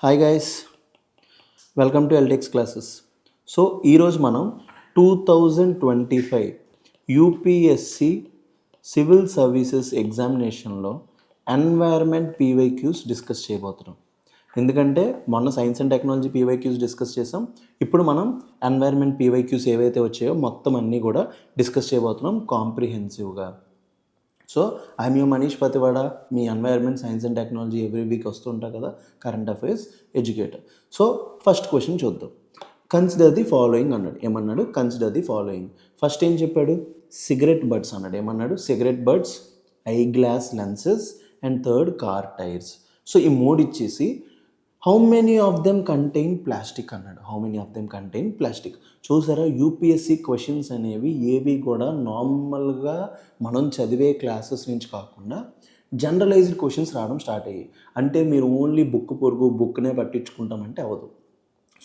Hi guys, welcome to ఎల్టెక్స్ classes. So ఈరోజు మనం 2025 UPSC civil services ఎగ్జామినేషన్లో ఎన్వైర్మెంట్ పీవైక్యూస్ డిస్కస్ చేయబోతున్నాం. ఎందుకంటే మొన్న science and technology PYQs discuss చేసాం. ఇప్పుడు మనం ఎన్వైర్మెంట్ పీవైక్యూస్ ఏవైతే వచ్చాయో మొత్తం అన్నీ కూడా డిస్కస్ చేయబోతున్నాం కాంప్రిహెన్సివ్గా. So I'm you Manish Pathivada, మీ environment science and technology every week వస్తుంటా కదా, current affairs educator. So first question చూద్దాం. కన్సిడర్ ది ఫాలోయింగ్ అన్నాడు. ఏమన్నాడు? Consider the following. ఫస్ట్ ఏం చెప్పాడు? సిగరెట్ బడ్స్ అన్నాడు. ఏమన్నాడు? Cigarette buds, eye glass lenses and third car tyres. So ఈ మూడు ఇచ్చేసి how many of them contain plastic అన్నాడు. How many of them contain plastic. చూసారా, యూపీఎస్సి క్వశ్చన్స్ అనేవి ఏవి కూడా నార్మల్గా మనం చదివే క్లాసెస్ నుంచి కాకుండా జనరలైజ్డ్ క్వశ్చన్స్ రావడం స్టార్ట్ అయ్యాయి. అంటే మీరు ఓన్లీ బుక్నే పట్టించుకుంటామంటే అవ్వదు.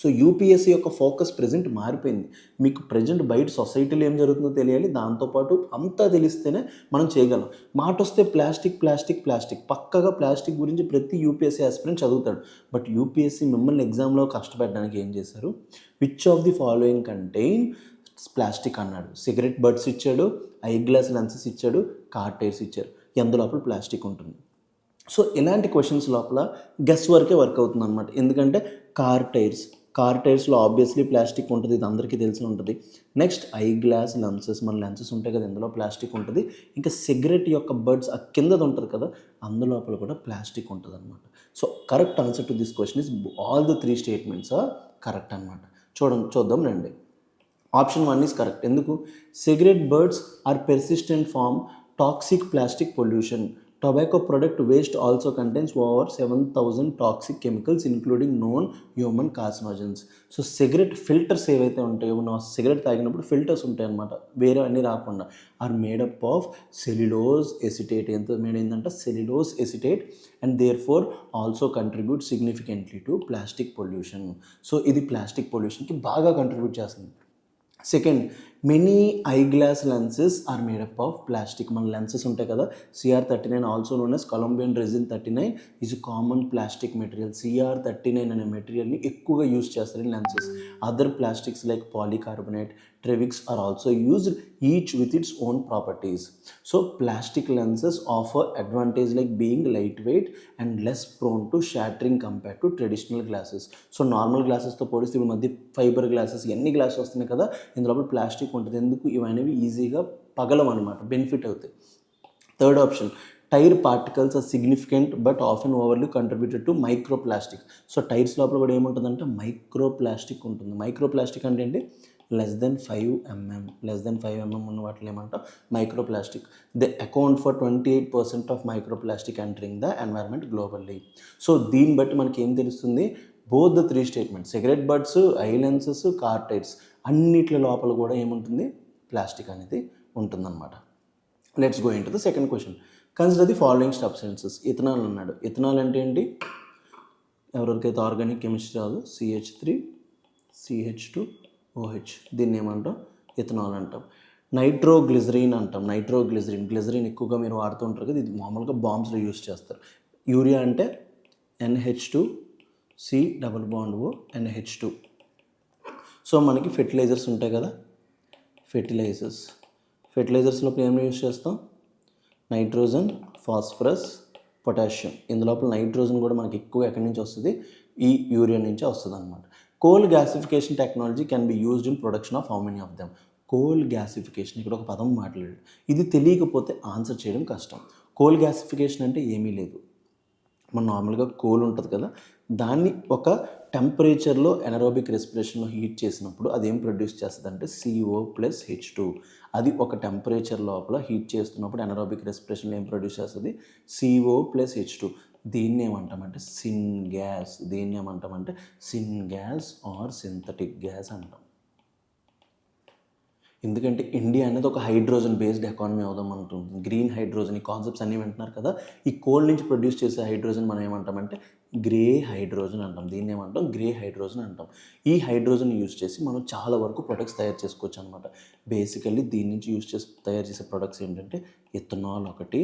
సో యూపీఎస్సీ యొక్క ఫోకస్ ప్రజెంట్ మారిపోయింది. మీకు ప్రజెంట్ బయట సొసైటీలో ఏం జరుగుతుందో తెలియాలి, దాంతోపాటు అంతా తెలిస్తేనే మనం చేయగలం. మాట వస్తే ప్లాస్టిక్ పక్కగా ప్లాస్టిక్ గురించి ప్రతి యూపీఎస్సీ ఆస్పిరెంట్ చదువుతాడు. బట్ యూపీఎస్సీ మిమ్మల్ని ఎగ్జామ్లో కష్టపెట్టడానికి ఏం చేశారు? Which of the following contain plastic అన్నాడు. సిగరెట్ బడ్స్ ఇచ్చాడు, ఐ గ్లాస్ లెన్సెస్ ఇచ్చాడు, కార్ టైర్స్ ఇచ్చారు. లోపల ప్లాస్టిక్ ఉంటుంది. సో ఇలాంటి క్వశ్చన్స్ లోపల గెస్ వర్కే వర్క్ అవుతుంది అనమాట. ఎందుకంటే కార్ టైర్స్లో ఆబ్వియస్లీ ప్లాస్టిక్ ఉంటుంది, ఇది అందరికీ తెలిసి ఉంటుంది. నెక్స్ట్ ఐ గ్లాస్ లెన్సెస్, మన లెన్సెస్ ఉంటాయి కదా, ఇందులో ప్లాస్టిక్ ఉంటుంది. ఇంకా సిగరెట్ యొక్క బడ్స్ ఆ కిందది ఉంటుంది కదా, అందులోపల కూడా ప్లాస్టిక్ ఉంటుంది అనమాట. So correct answer to this question is all the 3 statements are correct అనమాట. చూద్దాం రండి. Option 1 is correct. ఎందుకు? Cigarette buds are persistent form toxic plastic pollution. Tobacco product waste also contains over 7,000 toxic chemicals including known human carcinogens. So cigarette filters ఏవైతే ఉంటాయో, నా cigarette తాగినప్పుడు filters ఉంటాయి అన్నమాట, వేరే అన్నీ రాకుండా, are made up of cellulose acetate. ఎంత మేడ్ అయిందంటే cellulose acetate, and therefore also contribute significantly to plastic pollution. So ఇది ప్లాస్టిక్ పొల్యూషన్కి బాగా కంట్రిబ్యూట్ చేస్తుంది. Second, many eye glass lenses are made up of plastic. మన లెన్సెస్ ఉంటాయి కదా, CR39 also known as Columbian resin 39 is common plastic material. CR39 అనే మెటీరియల్ని ఎక్కువగా యూజ్ చేస్తారు in lenses. Other plastics like polycarbonate, Trivex are also used, each with its own properties. So plastic lenses offer advantage like being light weight and less prone to shattering compare to traditional glasses. So normal గ్లాసెస్తో పోలిస్తే ఇప్పుడు మధ్య fibre glasses ఎన్ని glasses వస్తున్నాయి కదా, ఇందులో plastic ఉంటుంది. ఎందుకు? ఇవనేవి ఈజీగా పగలం అనమాట, బెనిఫిట్ అవుతాయి. Third option, tyre particles are significant but often overly contributed to micro plastic. So tyres లోపల కూడా ఏముంటుందంటే మైక్రో ప్లాస్టిక్ ఉంటుంది. మైక్రో ప్లాస్టిక్ అంటే ఏంటి? లెస్ దెన్ 5 mm ఉన్న వాటిని ఏమంటాం? Micro plastic. They account for 28% of micro plastic entering the environment globally. So దీన్ని బట్టి మనకి ఏం తెలుస్తుంది? Both the 3 statements, cigarette buds, eye lenses, car tyres, అన్నిట్ల లోపల కూడా ఏముంటుంది? ప్లాస్టిక్ అనేది ఉంటుందన్నమాట. Let's go in to the second question. Consider the following substances. Ethanol అన్నాడు. ఇథనాల్ అంటే ఏంటి? ఎవరికైతే ఆర్గానిక్ కెమిస్ట్రీ రాదు, CH3 CH2OH, దీన్ని ఏమంటాం? ఇథనాల్ అంటాం. నైట్రోగ్లిజరిన్ అంటాం. గ్లిజరిన్ ఎక్కువగా మీరు వాడుతూ ఉంటారు కదా, ఇది మామూలుగా బాంబ్స్లో యూస్ చేస్తారు. యూరియా అంటే NH2C+O NH2. సో మనకి ఫెర్టిలైజర్స్ ఉంటాయి కదా, ఫెర్టిలైజర్స్లో ఏం యూస్ చేస్తాం? Nitrogen, phosphorus, potassium. ఇందులోపల నైట్రోజన్ కూడా మనకి ఎక్కువ ఎక్కడి నుంచి వస్తుంది? ఈ యూరియా నుంచే వస్తుంది అనమాట. Coal gasification technology can be used in production of how many of them? Coal gasification, ఇక్కడ ఒక పదం మాట్లాడాడు. ఇది తెలియకపోతే ఆన్సర్ చేయడం కష్టం. కోల్ గ్యాసిఫికేషన్ అంటే ఏమీ లేదు, మన నార్మల్గా కోల్ ఉంటుంది కదా, దాన్ని ఒక టెంపరేచర్లో ఎనరోబిక్ రెస్పిరేషన్లో హీట్ చేసినప్పుడు అది ఏం ప్రొడ్యూస్ చేస్తుంది అంటే CO+H2. అది ఒక టెంపరేచర్ లోపల హీట్ చేస్తున్నప్పుడు ఎనరోబిక్ రెస్పిరేషన్లో ఏం ప్రొడ్యూస్ చేస్తుంది? CO+H2. దీన్ని ఏమంటామంటే syn gas or synthetic gas అంటాం. ఎందుకంటే ఇండియా అనేది ఒక హైడ్రోజన్ బేస్డ్ ఎకానమీ అవుదాం అంటుంది. గ్రీన్ హైడ్రోజన్, ఈ కాన్సెప్ట్స్ అన్నీ వింటున్నారు కదా. ఈ కోల్ నుంచి ప్రొడ్యూస్ చేసే హైడ్రోజన్ మనం ఏమంటామంటే గ్రే హైడ్రోజన్ అంటాం. దీన్ని ఏమంటాం? గ్రే హైడ్రోజన్ అంటాం. ఈ హైడ్రోజన్ యూజ్ చేసి మనం చాలా వరకు ప్రొడక్ట్స్ తయారు చేసుకోవచ్చు అనమాట. బేసికల్లీ దీని నుంచి తయారు చేసే ప్రొడక్ట్స్ ఏంటంటే ఎథనాల్ ఒకటి,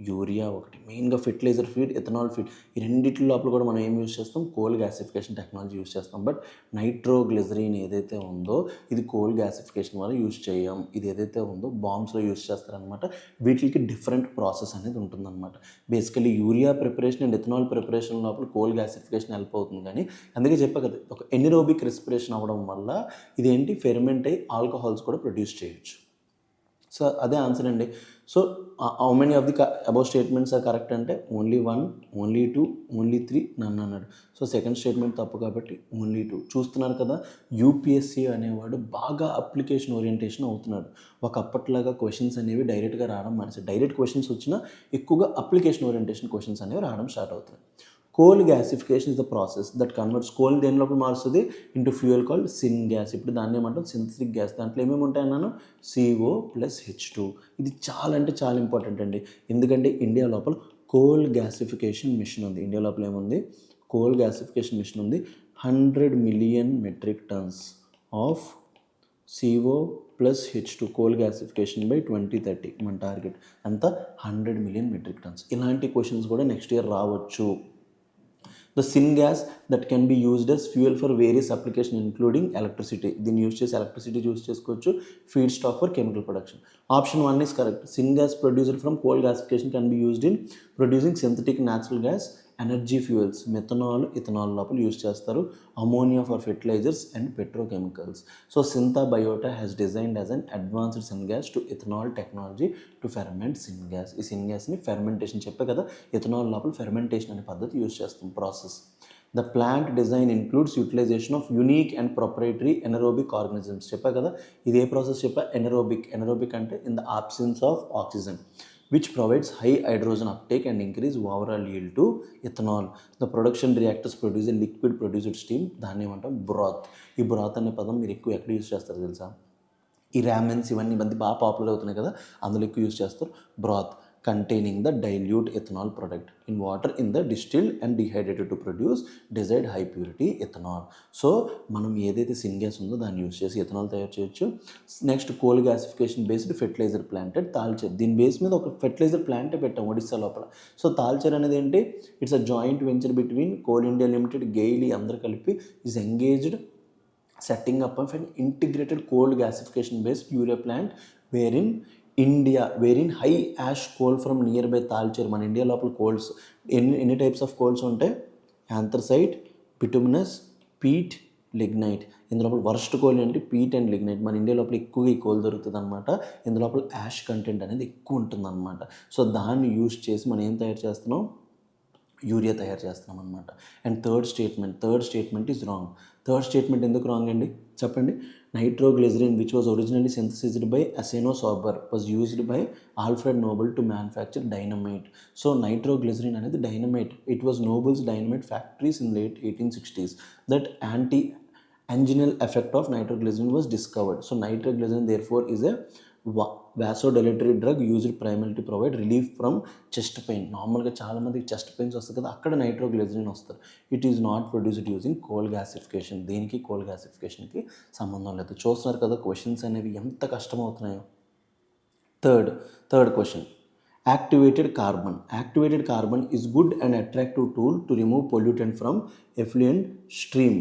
యూరియా ఒకటి. మెయిన్గా ఫెర్టిలైజర్ ఫీడ్, ఎథనాల్ ఫీడ్, ఈ రెండింటి లోపల కూడా మనం ఏం యూజ్ చేస్తాం? కోల్ గ్యాసిఫికేషన్ టెక్నాలజీ యూజ్ చేస్తాం. బట్ నైట్రోగ్లిజరిన్ ఏదైతే ఉందో ఇది కోల్ గ్యాసిఫికేషన్ వల్ల యూజ్ చేయం. ఇది ఏదైతే ఉందో బాంబ్స్లో యూజ్ చేస్తారనమాట. వీటికి డిఫరెంట్ ప్రాసెస్ అనేది ఉంటుందన్నమాట. Basically urea preparation and ethanol preparation లోపల కోల్ గ్యాసిఫికేషన్ హెల్ప్ అవుతుంది. కానీ అందుకే చెప్పా కదా, ఒక ఎనిరోబిక్ రెస్పిరేషన్ అవ్వడం వల్ల ఇదేంటి ఫెర్మెంట్ అయ్యి ఆల్కహాల్స్ కూడా ప్రొడ్యూస్ చేయొచ్చు. సో అదే ఆన్సర్ అండి. So how many of the above statements are correct అంటే ఓన్లీ 1, ఓన్లీ 2, ఓన్లీ 3 నన్ను అన్నాడు. సో సెకండ్ స్టేట్మెంట్ తప్పు కాబట్టి ఓన్లీ 2. చూస్తున్నారు కదా, యూపీఎస్సీ అనేవాడు బాగా అప్లికేషన్ ఓరియంటేషన్ అవుతున్నాడు. ఒకప్పట్లాగా క్వశ్చన్స్ అనేవి డైరెక్ట్గా రావడం మానేసి, డైరెక్ట్ క్వశ్చన్స్ వచ్చినా ఎక్కువగా అప్లికేషన్ ఓరియంటేషన్ క్వశ్చన్స్ అనేవి రావడం స్టార్ట్ అవుతున్నాయి. Coal gasification is the process that converts coal దేని లోపల మారుస్తుంది into fuel called sin gas. ఇప్పుడు దాన్ని ఏమంటాం? Synthetic gas. దాంట్లో ఏమేమి ఉంటాయన్నాను? CO plus H2. ఇది చాలా అంటే చాలా ఇంపార్టెంట్ అండి. ఎందుకంటే ఇండియా లోపల కోల్ గ్యాసిఫికేషన్ మిషన్ ఉంది. ఇండియా లోపల ఏముంది? కోల్ గ్యాసిఫికేషన్ మిషన్ ఉంది. 100 million metric tons of CO plus H2 coal gasification by 2030 మన టార్గెట్ అంతా 100 మిలియన్ మెట్రిక్ టన్స్. ఇలాంటి క్వశ్చన్స్ కూడా నెక్స్ట్ ఇయర్ రావచ్చు. The syngas that can be used as fuel for various applications including electricity. దీన్ని use చేసి electricity use చేసుకోవచ్చు. Feed stock for chemical production. Option 1 is correct. Syngas produced from coal gasification can be used in producing synthetic natural gas, energy fuels, methanol, ethanol లోపల use చేస్తారు. Ammonia for fertilisers and petrochemicals. So Syntha Biota has designed as an advanced syngas to ethanol technology to ferment syngas. ఈ సిన్గ్యాస్ని fermentation చెప్పే కదా, ethanol లోపల fermentation అనే పద్ధతి use చేస్తాం process. The plant design includes utilization of unique and proprietary anaerobic organisms. చెప్పా కదా, ఇది ఏ ప్రాసెస్ చెప్పా? ఎనరోబిక్ అంటే in the absence of oxygen, which provides high hydrogen uptake and increase overall yield to ethanol. The production reactors produce a liquid produced steam. దాన్ని ఏమంటాం? బ్రాత్. ఈ బ్రాత్ అనే పదం మీరు ఎక్కువ ఎక్కడ యూజ్ చేస్తారు తెలుసా? ఈ రామెన్స్ ఇవన్నీ మంది బాగా పాపులర్ అవుతున్నాయి కదా, అందులో ఎక్కువ యూజ్ చేస్తారు. బ్రాత్ containing the dilute ethanol product in water in the distilled and dehydrated to produce desired high purity ethanol. So మనం ఏదైతే సిన్గ్యాస్ ఉందో దాన్ని యూజ్ చేసి ఎథనాల్ తయారు చేయొచ్చు. Next coal gasification based fertiliser plant Talcher. దీని బేస్ మీద ఒక ఫెర్టిలైజర్ ప్లాంటే పెట్టాం ఒడిస్సా లోపల. సో తాల్చేర్ అనేది ఏంటి? It's a joint venture between Coal India Limited, గెయిలీ అందరూ కలిపి is engaged setting up of an integrated coal gasification based urea plant wherein high ash coal from nearby Talcher. మన ఇండియా లోపల coals ఎన్ని types of coals ఉంటాయి? Anthracite, bituminous, peat, lignite. ఇందులోపల worst coal ఏంటి? Peat and lignite. మన India లోపల ఎక్కువగా ఈ కోల్ దొరుకుతుంది అనమాట. ఇందులోపల యాష్ కంటెంట్ అనేది ఎక్కువ ఉంటుంది అనమాట. సో దాన్ని యూజ్ చేసి మనం ఏం తయారు చేస్తున్నాం? యూరియా తయారు చేస్తున్నాం అనమాట. And third statement is wrong. Third statement ఎందుకు రాంగ్ అండి చెప్పండి? Nitroglycerin which was originally synthesised by Ascanio Sobrero was used by Alfred Nobel to manufacture dynamite. So nitroglycerin అనేది dynamite. It was Nobel's dynamite factories in late 1860s that anti-anginal effect of nitroglycerin was discovered. So nitroglycerin therefore is a vasodilatory drug used primarily to provide relief from chest pain. నార్మల్గా చాలామందికి chest pains వస్తుంది కదా, అక్కడ nitroglycerin వస్తారు. It is not produced using coal gasification. దీనికి coal గ్యాసిఫికేషన్కి సంబంధం లేదు. చూస్తున్నారు కదా క్వశ్చన్స్ అనేవి ఎంత కష్టమవుతున్నాయో. Third question, activated carbon is good and attractive tool to remove pollutant from effluent stream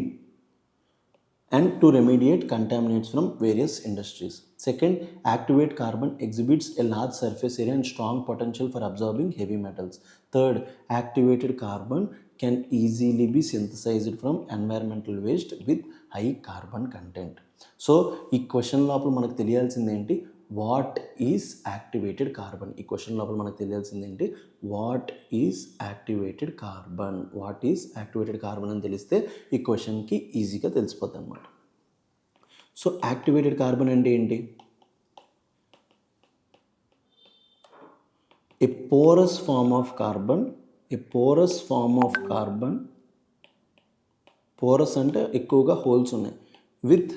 and to remediate contaminants from various industries. Second, activated carbon exhibits a large surface area and strong potential for absorbing heavy metals. Third, activated carbon can easily be synthesized from environmental waste with high carbon content. So ఈ question లోపల మనకు తెలియాల్సింది ఏంటి? What is activated carbon. ఈ question లోపల మనకు తెలియాల్సింది ఏంటి? What is activated carbon అని తెలిస్తే ఈ క్వశ్చన్కి ఈజీగా తెలిసిపోతుంది అన్నమాట. సో యాక్టివేటెడ్ కార్బన్ అంటే ఏంటి? A porous form of carbon. Porous అంటే ఎక్కువగా హోల్స్ ఉన్నాయి. With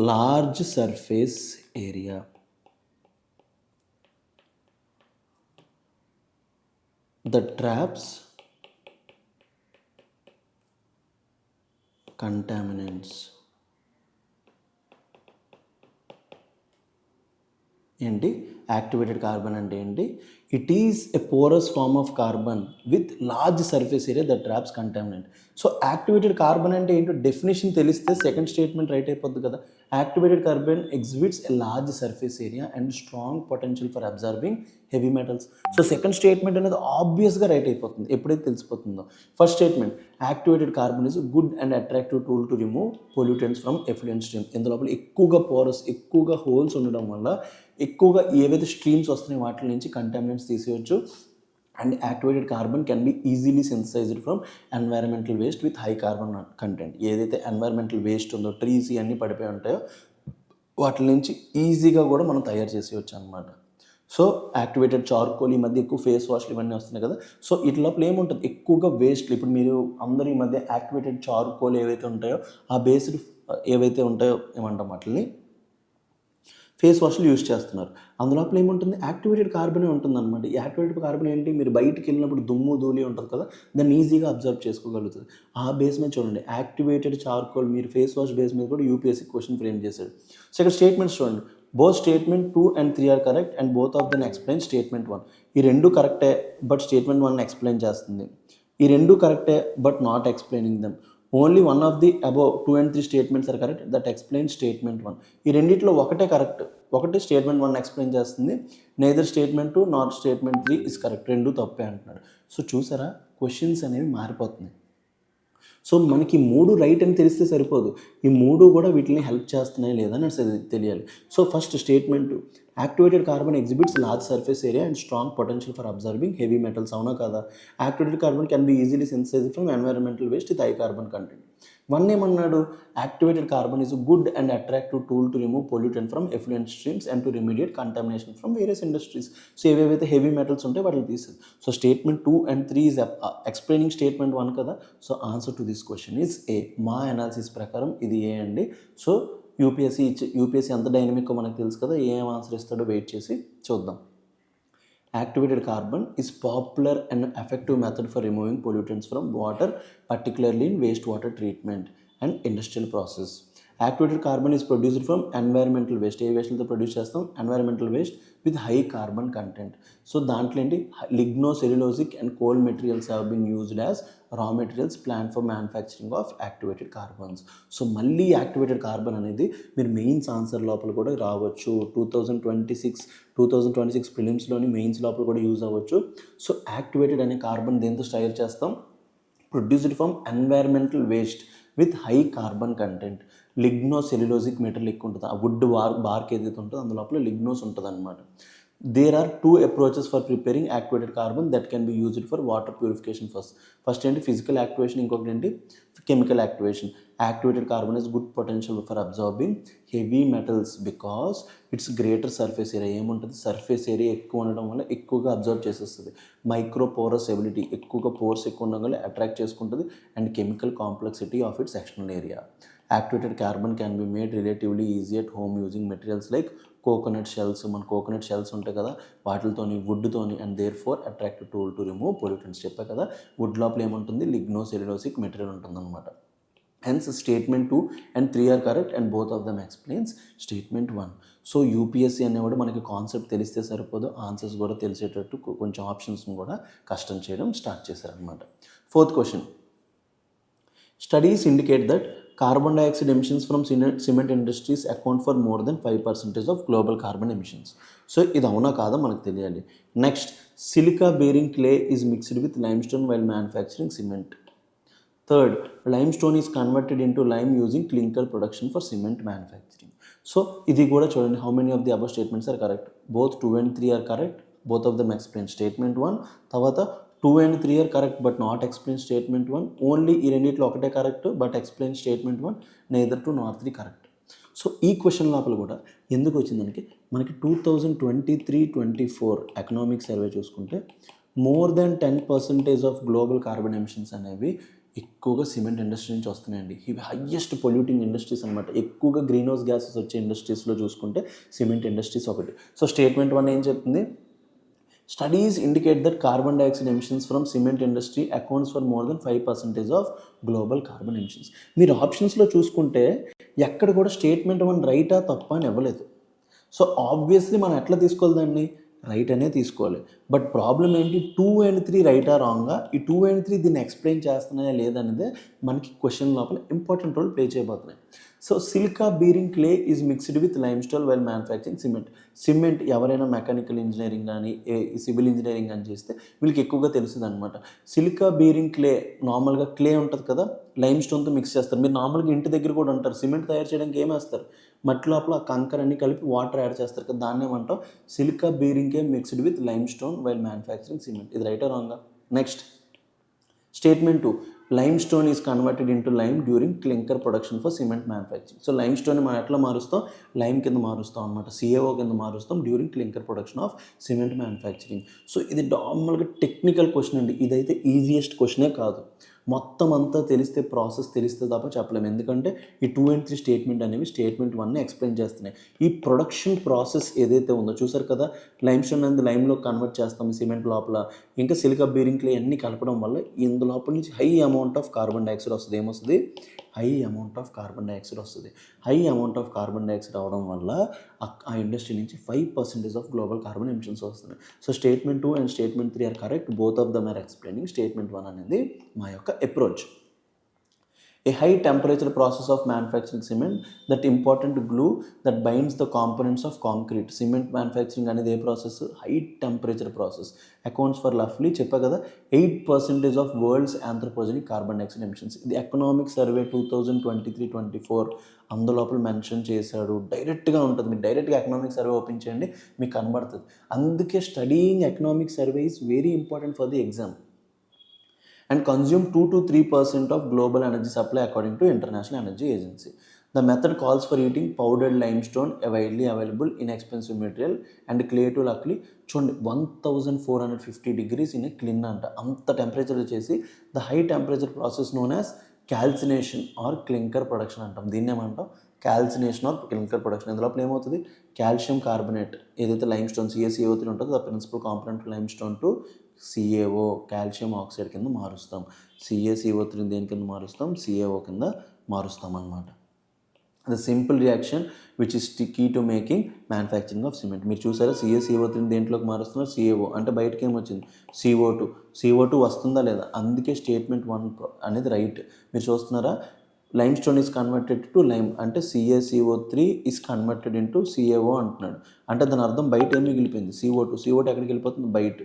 large surface area. That traps contaminants ఏంటి? యాక్టివేటెడ్ కార్బన్ అంటే ఏంటి? It is a porous form of carbon with large surface area that traps contaminant. So activated carbon అంటే ఏంటో definition తెలిస్తే second statement right అయిపోద్ది కదా. Activated carbon exhibits a large surface area and strong potential for absorbing heavy metals. So second statement అనేది ఆబ్వియస్గా right అయిపోతుంది ఎప్పుడైతే తెలిసిపోతుందో. First statement, activated carbon is good and attractive tool to remove pollutants from effluent stream. ఇందులోపల ఎక్కువగా porous, ఎక్కువగా holes ఉండడం వల్ల ఎక్కువగా ఏవైతే స్ట్రీమ్స్ వస్తున్నాయో వాటి నుంచి కంటామినెంట్స్ తీసేయచ్చు. And activated carbon can be easily synthesised from environmental waste with high carbon content. ఏదైతే ఎన్వైరన్మెంటల్ వేస్ట్ ఉందో, ట్రీస్ ఇవన్నీ పడిపోయి ఉంటాయో వాటి నుంచి ఈజీగా కూడా మనం తయారు చేసేయచ్చు అనమాట. సో యాక్టివేటెడ్ చార్కోల్, ఈ మధ్య ఎక్కువ ఫేస్ వాష్లు ఇవన్నీ వస్తున్నాయి కదా. సో ఇట్లా లోపల ఏముంటుంది, ఎక్కువగా వేస్ట్. ఇప్పుడు మీరు అందరూ ఈ మధ్య యాక్టివేటెడ్ చార్కోల్ ఏవైతే ఉంటాయో ఆ బేస్డ్ ఏవైతే ఉంటాయో ఏమంటాం వాటిని ఫేస్ వాష్లు యూజ్ చేస్తున్నారు. అందులోపల ఏముంటుంది, యాక్టివేటెడ్ కార్బనే ఉంటుంది అనమాట. ఈ యాక్టివేటెడ్ కార్బన్ ఏంటి, మీరు బయటికి వెళ్ళినప్పుడు దుమ్ము ధూళి ఉంటుంది కదా, దాన్ని ఈజీగా అబ్జర్వ్ చేసుకోగలుగుతుంది. ఆ బేస్ మీద చూడండి, యాక్టివేటెడ్ చార్కోల్ మీరు ఫేస్ వాష్ బేస్ మీద కూడా యూపీఎస్సీ క్వశ్చన్ ఫ్రేమ్ చేశాడు. సో ఇక్కడ స్టేట్మెంట్స్ చూడండి, both statement 2 and 3 are correct and both of them explain statement 1. ఈ రెండు కరెక్టే బట్ స్టేట్మెంట్ 1 ఎక్స్ప్లెయిన్ చేస్తుంది. ఈ రెండు కరెక్టే but not explaining them. Only one of the above 2 and 3 statements are correct that explain statement 1. ఈ రెండిట్లో ఒకటే కరెక్ట్, ఒకటి స్టేట్మెంట్ 1 ఎక్స్ప్లెయిన్ చేస్తుంది. Neither statement 2 not statement 3 is correct. రెండు తప్పే అంటున్నాడు. సో చూసారా, క్వశ్చన్స్ అనేవి మారిపోతున్నాయి. సో మనకి మూడు రైట్ అని తెలిస్తే సరిపోదు, ఈ మూడు కూడా వీటిని హెల్ప్ చేస్తున్నాయి లేదా అని తెలియాలి. So first statement, activated carbon exhibits large surface area and strong potential for absorbing heavy metals. అవునా కదా? Activated carbon can be easily synthesised from environmental waste with high carbon content. 1 ఏమన్నాడు, activated carbon is good and attractive tool to remove pollutant from effluent streams and to remediate contamination from various industries. So ఏవేవైతే heavy metals ఉంటాయి వాటిని తీసేది. So statement 2 and 3 is explaining statement 1 కదా. So answer to this question is a. మా analysis ప్రకారం ఇది ఏ అండి. So UPSC ఎంత డైనమిక్ మనకు తెలుసు కదా, ఏం ఆన్సర్ ఇస్తాడో వెయిట్ చేసి చూద్దాం. Activated carbon is popular and effective method for removing pollutants from water, particularly in wastewater treatment and industrial process. Activated carbon is produced from environmental waste. ఏ వేస్ట్లతో ప్రొడ్యూస్ చేస్తాం, environmental waste with high carbon content. So దాంట్లో ఏంటి, lignocellulosic and coal materials have been used as raw materials plan for manufacturing of activated carbons. So మళ్ళీ activated carbon అనేది మీరు mains answer లోపల కూడా రావచ్చు. 2026 ప్రిలిమ్స్లోని మెయిన్స్ లోపల కూడా యూజ్ అవ్వచ్చు. సో యాక్టివేటెడ్ అనే కార్బన్ దేంతో స్టైల్ చేస్తాం, produced from environmental waste with high carbon content. Lignocellulosic material ఎక్కువ ఉంటుంది, ఆ వుడ్ బార్క్ ఏదైతే ఉంటుందో అందులోపల లిగ్నోస్ ఉంటుంది అనమాట. There are 2 approaches for preparing activated carbon that can be used for water purification. First ఏంటి, ఫిజికల్ యాక్టివేషన్, ఇంకొకటి ఏంటి chemical activation. Activated carbon is good potential for absorbing heavy metals because its greater surface area. ఏముంటుంది, surface area ఎక్కువ ఉండడం వల్ల ఎక్కువగా absorb చేసేస్తుంది. Micro porous ability, ఎక్కువగా పోర్స్ ఎక్కువ ఉండడం వల్ల అట్రాక్ట్ చేసుకుంటుంది. And chemical complexity of its external area. Activated carbon can be made relatively easy at home using materials like coconut shells. మన కోకోనట్ షెల్స్ ఉంటాయి కదా, వాటితోని వుడ్తోని, and therefore attractive tool to remove pollutants. చెప్పా కదా, would లోపల ఏముంటుంది, లిగ్నో cellulosic material ఉంటుంది అనమాట. Hence statement 2 and 3 are correct and both of them explains statement 1. So UPSC అనేవాడు మనకి కాన్సెప్ట్ తెలిస్తే సరిపోదు, ఆన్సర్స్ కూడా తెలిసేటట్టు కొంచెం ఆప్షన్స్ని కూడా కష్టం చేయడం స్టార్ట్ చేశారనమాట. 4th question, studies indicate that carbon dioxide emissions from cement industries account for more than 5% of global carbon emissions. So ఇది అవునా కాదా మనకు తెలియాలి. Next, silica bearing clay is mixed with limestone while manufacturing cement. Third, limestone is converted into lime using clinker production for cement manufacturing. So ఇది కూడా చూడండి, how many of the above statements are correct. Both 2 and 3 are correct, both of them explain statement 1. తర్వాత 2 and 3 are correct but not explain statement 1. Only ఈ రెండిట్లో ఒకటే correct but explain statement 1. Neither 2 not 3 correct. So ఈ question లోపల కూడా ఎందుకు వచ్చిందానికి, మనకి 2023-24 economic survey చూసుకుంటే more than 10% of global carbon emissions అనేవి ఎక్కువగా సిమెంట్ ఇండస్ట్రీ నుంచి వస్తున్నాయండి. ఇవి హయ్యెస్ట్ పొల్యూటింగ్ ఇండస్ట్రీస్ అనమాట. ఎక్కువగా గ్రీన్ హౌస్ గ్యాసెస్ వచ్చే ఇండస్ట్రీస్లో చూసుకుంటే సిమెంట్ ఇండస్ట్రీస్ ఒకటి. సో స్టేట్మెంట్ 1 ఏం చెప్తుంది, studies indicate that carbon dioxide emissions from cement industry accounts for more than 5% of global carbon emissions. మీరు ఆప్షన్స్లో చూసుకుంటే ఎక్కడ కూడా స్టేట్మెంట్ 1 రైటా తప్ప అని ఇవ్వలేదు. సో ఆబ్వియస్లీ మనం ఎట్లా తీసుకోవాలి దాన్ని, రైట్ అనే తీసుకోవాలి. బట్ ప్రాబ్లం ఏంటి, 2 and 3 రైటా రాంగా, ఈ 2 and 3 దీన్ని ఎక్స్ప్లెయిన్ చేస్తున్నాయా లేదనేదే మనకి క్వశ్చన్ లోపల ఇంపార్టెంట్ రోల్ ప్లే చేయబోతున్నాయి. So silica bearing clay is mixed with limestone while manufacturing cement. Cement ఎవరైనా మెకానికల్ ఇంజనీరింగ్ కానీ సివిల్ ఇంజనీరింగ్ అని చేస్తే వీళ్ళకి ఎక్కువగా తెలుస్తుంది అనమాట. సిలికా బీరింగ్ క్లే, నార్మల్గా క్లే ఉంటుంది కదా, లైమ్ స్టోన్తో మిక్స్ చేస్తారు. మీరు నార్మల్గా ఇంటి దగ్గర కూడా ఉంటారు, సిమెంట్ తయారు చేయడానికి ఏం వేస్తారు, మట్టి లోపల ఆ కంకర్ అన్ని కలిపి వాటర్ యాడ్ చేస్తారు కదా, దాన్ని ఏమంటాం silica bearing clay mixed with limestone while manufacturing cement. ఇది రైటా రాంగా? Next statement 2, limestone is converted into lime during clinker production for cement manufacturing. So limestone మనం ఎట్లా మారుస్తాం, లైమ్ కింద మారుస్తాం అనమాట, CaO కింద మారుస్తాం during clinker production of cement manufacturing. So ఇది నార్మల్గా టెక్నికల్ క్వశ్చన్ అండి, ఇదైతే ఈజియెస్ట్ క్వశ్చనే కాదు. మొత్తం అంతా తెలిస్తే, ప్రాసెస్ తెలిస్తే తప్ప చెప్పలేము. ఎందుకంటే ఈ 2 and 3 స్టేట్మెంట్ అనేవి స్టేట్మెంట్ 1ని ఎక్స్ప్లెయిన్ చేస్తున్నాయి. ఈ ప్రొడక్షన్ ప్రాసెస్ ఏదైతే ఉందో చూసారు కదా, లైమ్ స్టోన్ అనేది లైమ్లో కన్వర్ట్ చేస్తాం సిమెంట్ లోపల, ఇంకా సిలికా బీరింగ్ క్లే అన్నీ కలపడం వల్ల ఇందులోపల నుంచి high amount of carbon dioxide వస్తుంది. ఏమొస్తుంది, high amount of carbon dioxide వస్తుంది. High amount of carbon dioxide అవడం వల్ల ఆ ఇండస్ట్రీ నుంచి 5% ఆఫ్ గ్లోబల్ కార్బన్ ఎమిషన్స్ వస్తున్నాయి. So statement 2 and statement 3 are correct, both of them are explaining statement 1 అనేది మా యొక్క approach. A high temperature process of manufacturing cement, that important glue that binds the components of concrete. Cement manufacturing అనేది ఏ process, high temperature process, accounts for లఫ్లీ చెప్పా కదా 8% of world's anthropogenic carbon dioxide emissions. ఇది Economic Survey 2023-24 అందులోపల mention చేశాడు. డైరెక్ట్గా ఉంటుంది, మీరు డైరెక్ట్గా ఎకనామిక్ సర్వే ఓపెన్ చేయండి మీకు కనబడుతుంది. అందుకే studying economic survey is very important for the exam. And consume 2 to 3% of global energy supply according to International Energy Agency. The method calls for heating powdered limestone, a widely available inexpensive material, and clay to luckily చూడండి 1450 degrees in a clean అంట, అంత temperature చేసి the high temperature process known as calcination or clinker production అంటాం. దీన్ని ఏమంటాం, calcination or clinker production. ఇందులో ఏమవుతుంది, calcium carbonate ఏదైతే లైమ్ స్టోన్ CaCO3 ఉంటుందో the principal component limestone to CaO calcium oxide కింద మారుస్తాం. CaCO3 దేని కింద మారుస్తాం, CaO కింద మారుస్తాం అన్నమాట. The simple reaction which is key to making manufacturing of cement. మీరు చూసారా, CaCO3 దేంట్లోకి మారుస్తున్నారు, CaO అంటే బయటకి ఏమొచ్చింది CO2 వస్తుందా లేదా, అందుకే స్టేట్మెంట్ 1 అనేది రైట్. మీరు చూస్తున్నారా, lime stone is converted to lime అంటే CaCO3 is converted into CaO అంటున్నాడు. అంటే దాని అర్థం బయట ఏం మిగిలిపోయింది, CO2 ఎక్కడికి వెళ్ళిపోతుంది, బయట.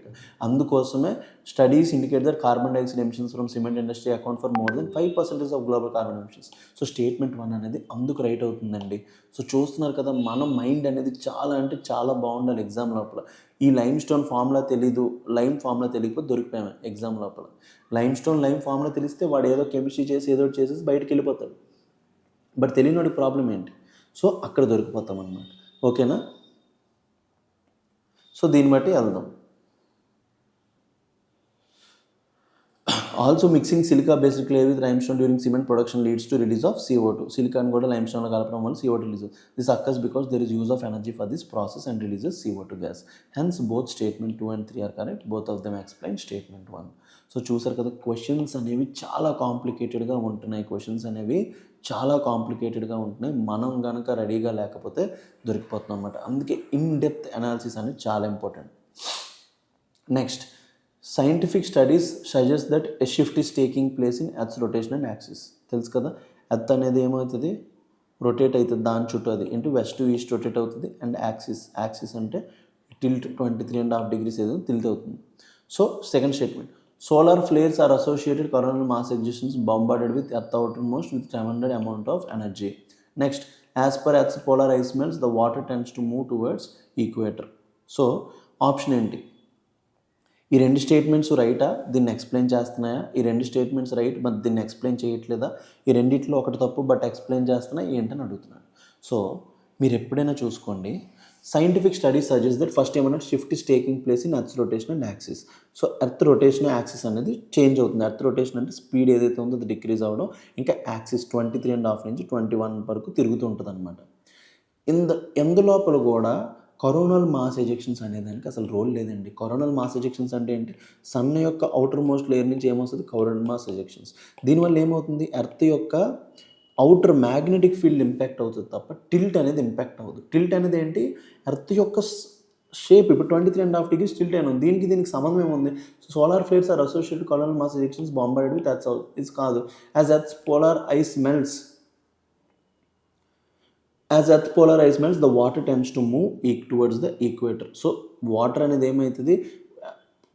అందుకోసమే studies indicate that carbon dioxide emissions from cement industry account for more than 5% of global carbon emissions. So statement 1 అనేది అందుకు రైట్ అవుతుందండి. సో చూస్తున్నారు కదా, మన మైండ్ అనేది చాలా అంటే చాలా బాగుండాలి ఎగ్జామ్ లోపల. ఈ లైమ్ స్టోన్ ఫార్ములా తెలీదు, లైమ్ ఫార్ములా తెలియకపోతే దొరికిపోయాము ఎగ్జామ్ లోపల. లైమ్ ఫార్ములా తెలిస్తే వాడు ఏదో కెమిస్ట్రీ చేసి ఏదో చేసేసి బయటకు వెళ్ళిపోతాడు. బట్ తెలియనివాడికి ప్రాబ్లం ఏంటి, సో అక్కడ దొరికిపోతాం అన్నమాట. ఓకేనా, సో దీన్ని బట్టి వెళ్దాం. Also mixing silica based clay with limestone during cement production leads to release of CO2. Silicon కూడా లైమ్స్టోన్లో కలపడం వల్ల CO2 release. This occurs because there is use of energy for this process and releases CO2 gas. Hence both statement 2 and 3 are correct, both of them explain statement 1. So చూసారు కదా, questions అనేవి చాలా కాంప్లికేటెడ్గా ఉంటున్నాయి, మనం కనుక రెడీగా లేకపోతే దొరికిపోతున్నాం అన్నమాట. అందుకే ఇన్ డెప్త్ అనాలిసిస్ అనేది చాలా important. Next, scientific studies suggest that a shift is taking place in earth's rotation and axis. తెలుసు కదా, ఎర్త్ అనేది ఏమవుతుంది, రొటేట్ అవుతుంది, దాని చుట్టూ అది into west to east rotate అవుతుంది. అండ్ యాక్సిస్ అంటే టిల్ట్ 23.5 degrees ఏదో టిల్ట్ అవుతుంది. So second statement, solar flares are associated coronal mass ejections bombarded with earth outermost with tremendous amount of energy. Next, as per Earth's polar ice melts, the water tends to move towards equator. So option ఏంటి, ఈ రెండు statements రైటా, దీన్ని explain చేస్తున్నాయా, ఈ రెండు statements right but దీన్ని explain చేయట్లేదా, ఈ రెండిట్లో ఒకటి తప్పు బట్ ఎక్స్ప్లెయిన్ చేస్తున్నా ఏంటని అడుగుతున్నాడు. సో మీరు ఎప్పుడైనా చూసుకోండి, scientific studies suggest that first ఏమన్నా shift is taking place in Earth rotation and axis. So Earth rotation axis అనేది చేంజ్ అవుతుంది. ఎర్త్ రొటేషన్ అంటే స్పీడ్ ఏదైతే ఉందో అది డిక్రీజ్ అవ్వడం, ఇంకా యాక్సిస్ 23.5 నుంచి 21 వరకు తిరుగుతూ ఉంటుంది అనమాట. ఎందులోపల కూడా కరోనల్ మాస్ ఎజెక్షన్స్ అనేదానికి అసలు రోల్ లేదండి. కరోనల్ మాస్ ఎజెక్షన్స్ అంటే ఏంటి? సన్ యొక్క ఔటర్ మోస్ట్ లేయర్ నుంచి ఏమొస్తుంది? Coronal mass ejections. దీనివల్ల ఏమవుతుంది? ఎర్త్ యొక్క ఔటర్ మ్యాగ్నెటిక్ ఫీల్డ్ ఇంపాక్ట్ అవుతుంది తప్ప టిల్ట్ అనేది ఇంపాక్ట్ అవ్వదు. టిల్ట్ అనేది ఏంటి? ఎర్త్ యొక్క షేప్ ఇప్పుడు 23.5 degrees టిల్ట్ అయిన ఉంది. దీనికి సంబంధం ఏముంది? Solar flares are associated coronal mass ejections bombarded with Earth ఇది కాదు. As Earth polar ice melts as Earth polar ice melts the water tends to move towards the equator. So water అనేది ఏమవుతుంది?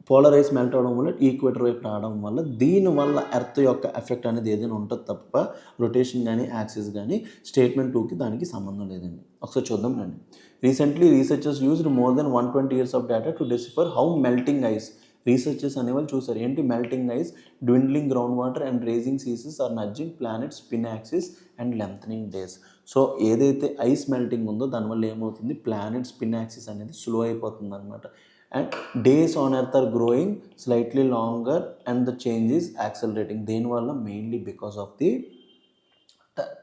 Polar ice melt అవడం వల్ల equator వైపు రావడం వల్ల దీనివల్ల ఎర్త్ యొక్క ఎఫెక్ట్ అనేది ఏదైనా ఉంటుంది తప్ప రొటేషన్ కానీ యాక్సిస్ కానీ స్టేట్మెంట్ 2కి దానికి సంబంధం లేదండి. ఒకసారి చూద్దాం రండి. Recently researchers used more than 120 years of data to decipher how melting ice. Researchers అనేవాళ్ళు చూసారు ఏంటి? Melting ice, dwindling groundwater and raising seas are nudging planet spin axis and lengthening days. So ఏదైతే ice melting ఉందో దానివల్ల ఏమవుతుంది? Planet spin axis అనేది slow అయిపోతుంది అనమాట. And days on Earth are growing slightly longer and the change is accelerating. దేనివల్ల? Mainly because of the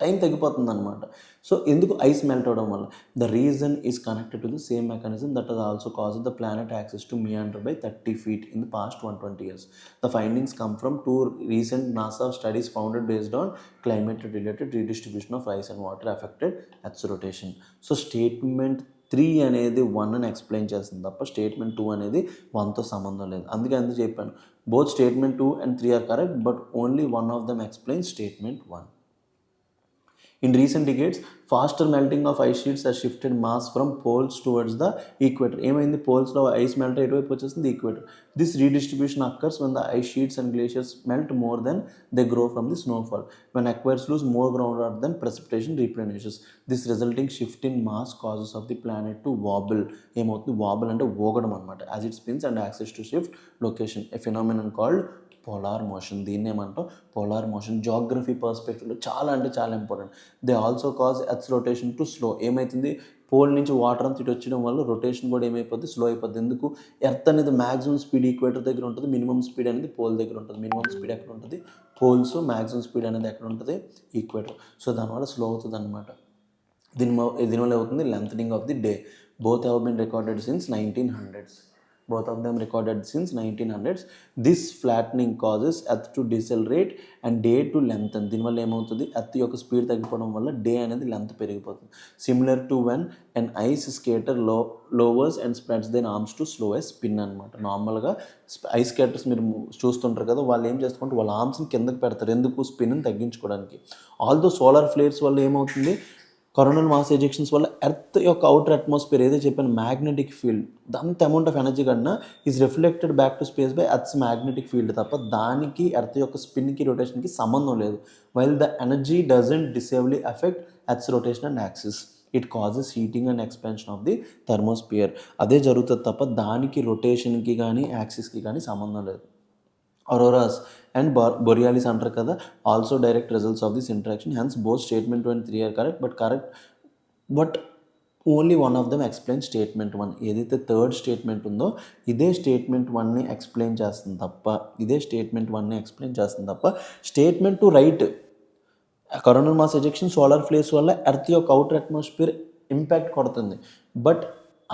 time తగ్గిపోతుంది అనమాట. సో ఎందుకు? ఐస్ మెల్ట్ అవడం వల్ల. The reason is connected to the same mechanism that has also cause the planet access to meander by 30 feet in the past 120 years. The findings come from 2 recent NASA studies founded based on climate-related redistribution of ice and water affected Earth's rotation. So statement 3 అనేది 1 అని explain చేస్తుంది తప్ప statement 2 అనేది 1తో సంబంధం లేదు. అందుకే చెప్పాను both statement 2 and 3 are correct, but only one of them explains statement 1. In recent decades, faster melting of ice sheets has shifted mass from poles towards the equator. ఏమైంది? పోల్స్లో ఐస్ మెల్ట్ ఎటువైపు వచ్చేస్తుంది? Equator. This redistribution occurs when the ice sheets and glaciers melt more than they grow from the snowfall. When aquifers lose more groundwater than precipitation replenishes. This resulting shift in mass causes of the planet to wobble. ఏమవుతుంది? Wobble అంటే ఊగడం అనమాట. As it spins and axis to shift location. A phenomenon called polar motion. దీన్ని ఏమంటాం? Polar motion. Geography పర్స్పెక్టివ్లో చాలా అంటే చాలా important. They also cause earth rotation to slow. ఏమవుతుంది? Pole నుంచి వాటర్ అంతా ఇటు వచ్చడం వల్ల రొటేషన్ కూడా ఏమైపోద్ది? స్లో అయిపోద్ది. ఎందుకు? ఎర్త్ అనేది మ్యాక్సిమం స్పీడ్ ఈక్వేటర్ దగ్గర ఉంటుంది, మినిమం స్పీడ్ అనేది పోల్ దగ్గర ఉంటుంది. మినిమం స్పీడ్ ఎక్కడ ఉంటుంది? పోల్స్. మ్యాక్సిమం స్పీడ్ అనేది ఎక్కడ ఉంటుంది? ఈక్వేటర్. సో దానివల్ల స్లో అవుతుంది అనమాట. దీనివల్ల ఏమవుతుంది? Lengthening of the day. Both have been recorded since 1900s. Both of them recorded since 1900s. This flattening causes earth to decelerate and day to lengthen. దీనివల్ల ఏమవుతుంది? ఎర్త్ యొక్క స్పీడ్ తగ్గిపోవడం వల్ల డే అనేది లెంత్ పెరిగిపోతుంది. Similar to when an ice skater lowers and spreads their arms to slow a spin అనమాట. నార్మల్గా ice skaters మీరు చూస్తుంటారు కదా, వాళ్ళు ఏం చేస్తుంటే వాళ్ళ ఆర్మ్స్ని కిందకి పెడతారు. ఎందుకు? స్పిన్ని తగ్గించుకోవడానికి. ఆల్దో సోలార్ ఫ్లేర్స్ వల్ల ఏమవుతుంది? కరోనల్ మాస్ ఎజెక్షన్స్ వల్ల ఎర్త్ యొక్క అవుటర్ అట్మాస్ఫియర్ ఏదో చెప్పాను మ్యాగ్నెటిక్ ఫీల్డ్ అంత అమౌంట్ ఆఫ్ ఎనర్జీ కన్నా is reflected back to space by Earth's magnetic field తప్ప దానికి ఎర్త్ యొక్క స్పిన్కి రొటేషన్కి సంబంధం లేదు. While the energy doesn't decisively affect Earth's rotation and axis, it causes heating and expansion of the thermosphere. అదే జరుగుతుంది తప్ప దానికి రొటేషన్కి కానీ యాక్సిస్కి కానీ సంబంధం లేదు. auroras and borealis అంటారు కదా, also direct results of this interaction. Hence both statement 2 and 3 are correct but only one of them explain statement 1. ఏదైతే థర్డ్ స్టేట్మెంట్ ఉందో ఇదే స్టేట్మెంట్ 1ని ఎక్స్ప్లెయిన్ చేస్తుంది తప్ప statement 2 right. Coronal mass ejection solar flares వల్ల Earth యొక్క outer atmosphere impact కొడుతుంది, but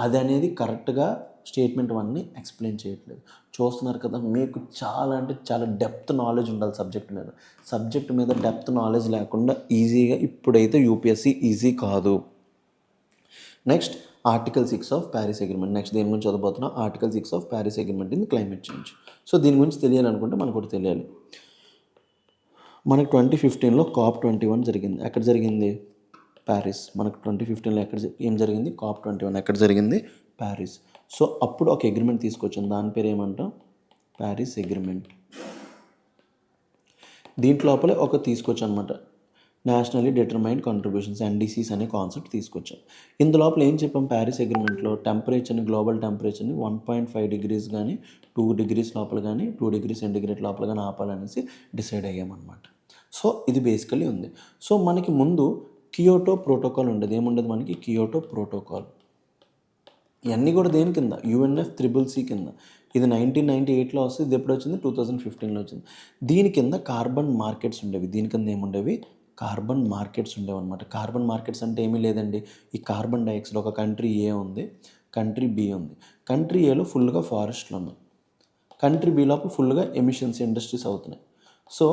అది అనేది కరెక్ట్గా స్టేట్మెంట్ 1ని ఎక్స్ప్లెయిన్ చేయట్లేదు. చూస్తున్నారు కదా, మీకు చాలా అంటే చాలా డెప్త్ నాలెడ్జ్ ఉండాలి సబ్జెక్ట్ మీద డెప్త్ నాలెడ్జ్ లేకుండా ఈజీగా ఇప్పుడైతే యూపీఎస్సీ ఈజీ కాదు. Next Article 6 of Paris Agreement. Next దేని గురించి చదవబోతున్నాం? Article 6 of Paris Agreement in climate change. So దీని గురించి తెలియాలనుకుంటే మనకు ఒకటి తెలియాలి. మనకు 2015లో COP21 జరిగింది. ఎక్కడ జరిగింది? ప్యారిస్. మనకు 2015లో ఏం జరిగింది? COP21 ఎక్కడ జరిగింది? ప్యారిస్. సో అప్పుడు ఒక అగ్రిమెంట్ తీసుకొచ్చాం, దాని పేరు ఏమంటాం? Paris agreement. దీంట్లోపలే ఒక తీసుకొచ్చాం అనమాట, నేషనల్లీ డిటర్మైన్డ్ కంట్రిబ్యూషన్స్ NDCs అనే కాన్సెప్ట్ తీసుకొచ్చాం. ఇందులోపల ఏం చెప్పాం? ప్యారిస్ అగ్రిమెంట్లో టెంపరేచర్ని, గ్లోబల్ టెంపరేచర్ని 1.5 degrees కానీ 2 degrees లోపల కానీ 2 degrees సెంటిగ్రేడ్ లోపల కానీ ఆపాలనేసి డిసైడ్ అయ్యామన్నమాట. సో ఇది బేసికలీ ఉంది. సో మనకి ముందు కియోటో ప్రోటోకాల్ ఉండేది. ఏముండదు మనకి? కియోటో ప్రోటోకాల్. ఇవన్నీ కూడా దేని కింద? UNFCCC కింద. ఇది 1998లో వస్తుంది. ఇది ఎప్పుడు వచ్చింది? 2015లో వచ్చింది. దీని కింద కార్బన్ మార్కెట్స్ ఉండేవి. దీని కింద ఏముండేవి? కార్బన్ మార్కెట్స్ ఉండేవి అనమాట. కార్బన్ మార్కెట్స్ అంటే ఏమీ లేదండి, ఈ కార్బన్ డైఆక్సైడ్ ఒక కంట్రీ ఏ ఉంది, కంట్రీ బి ఉంది. కంట్రీ ఏలో ఫుల్గా ఫారెస్ట్లు ఉన్నాయి, కంట్రీ బి లోపల ఫుల్గా ఎమిషన్స్ ఇండస్ట్రీస్ అవుతున్నాయి. సో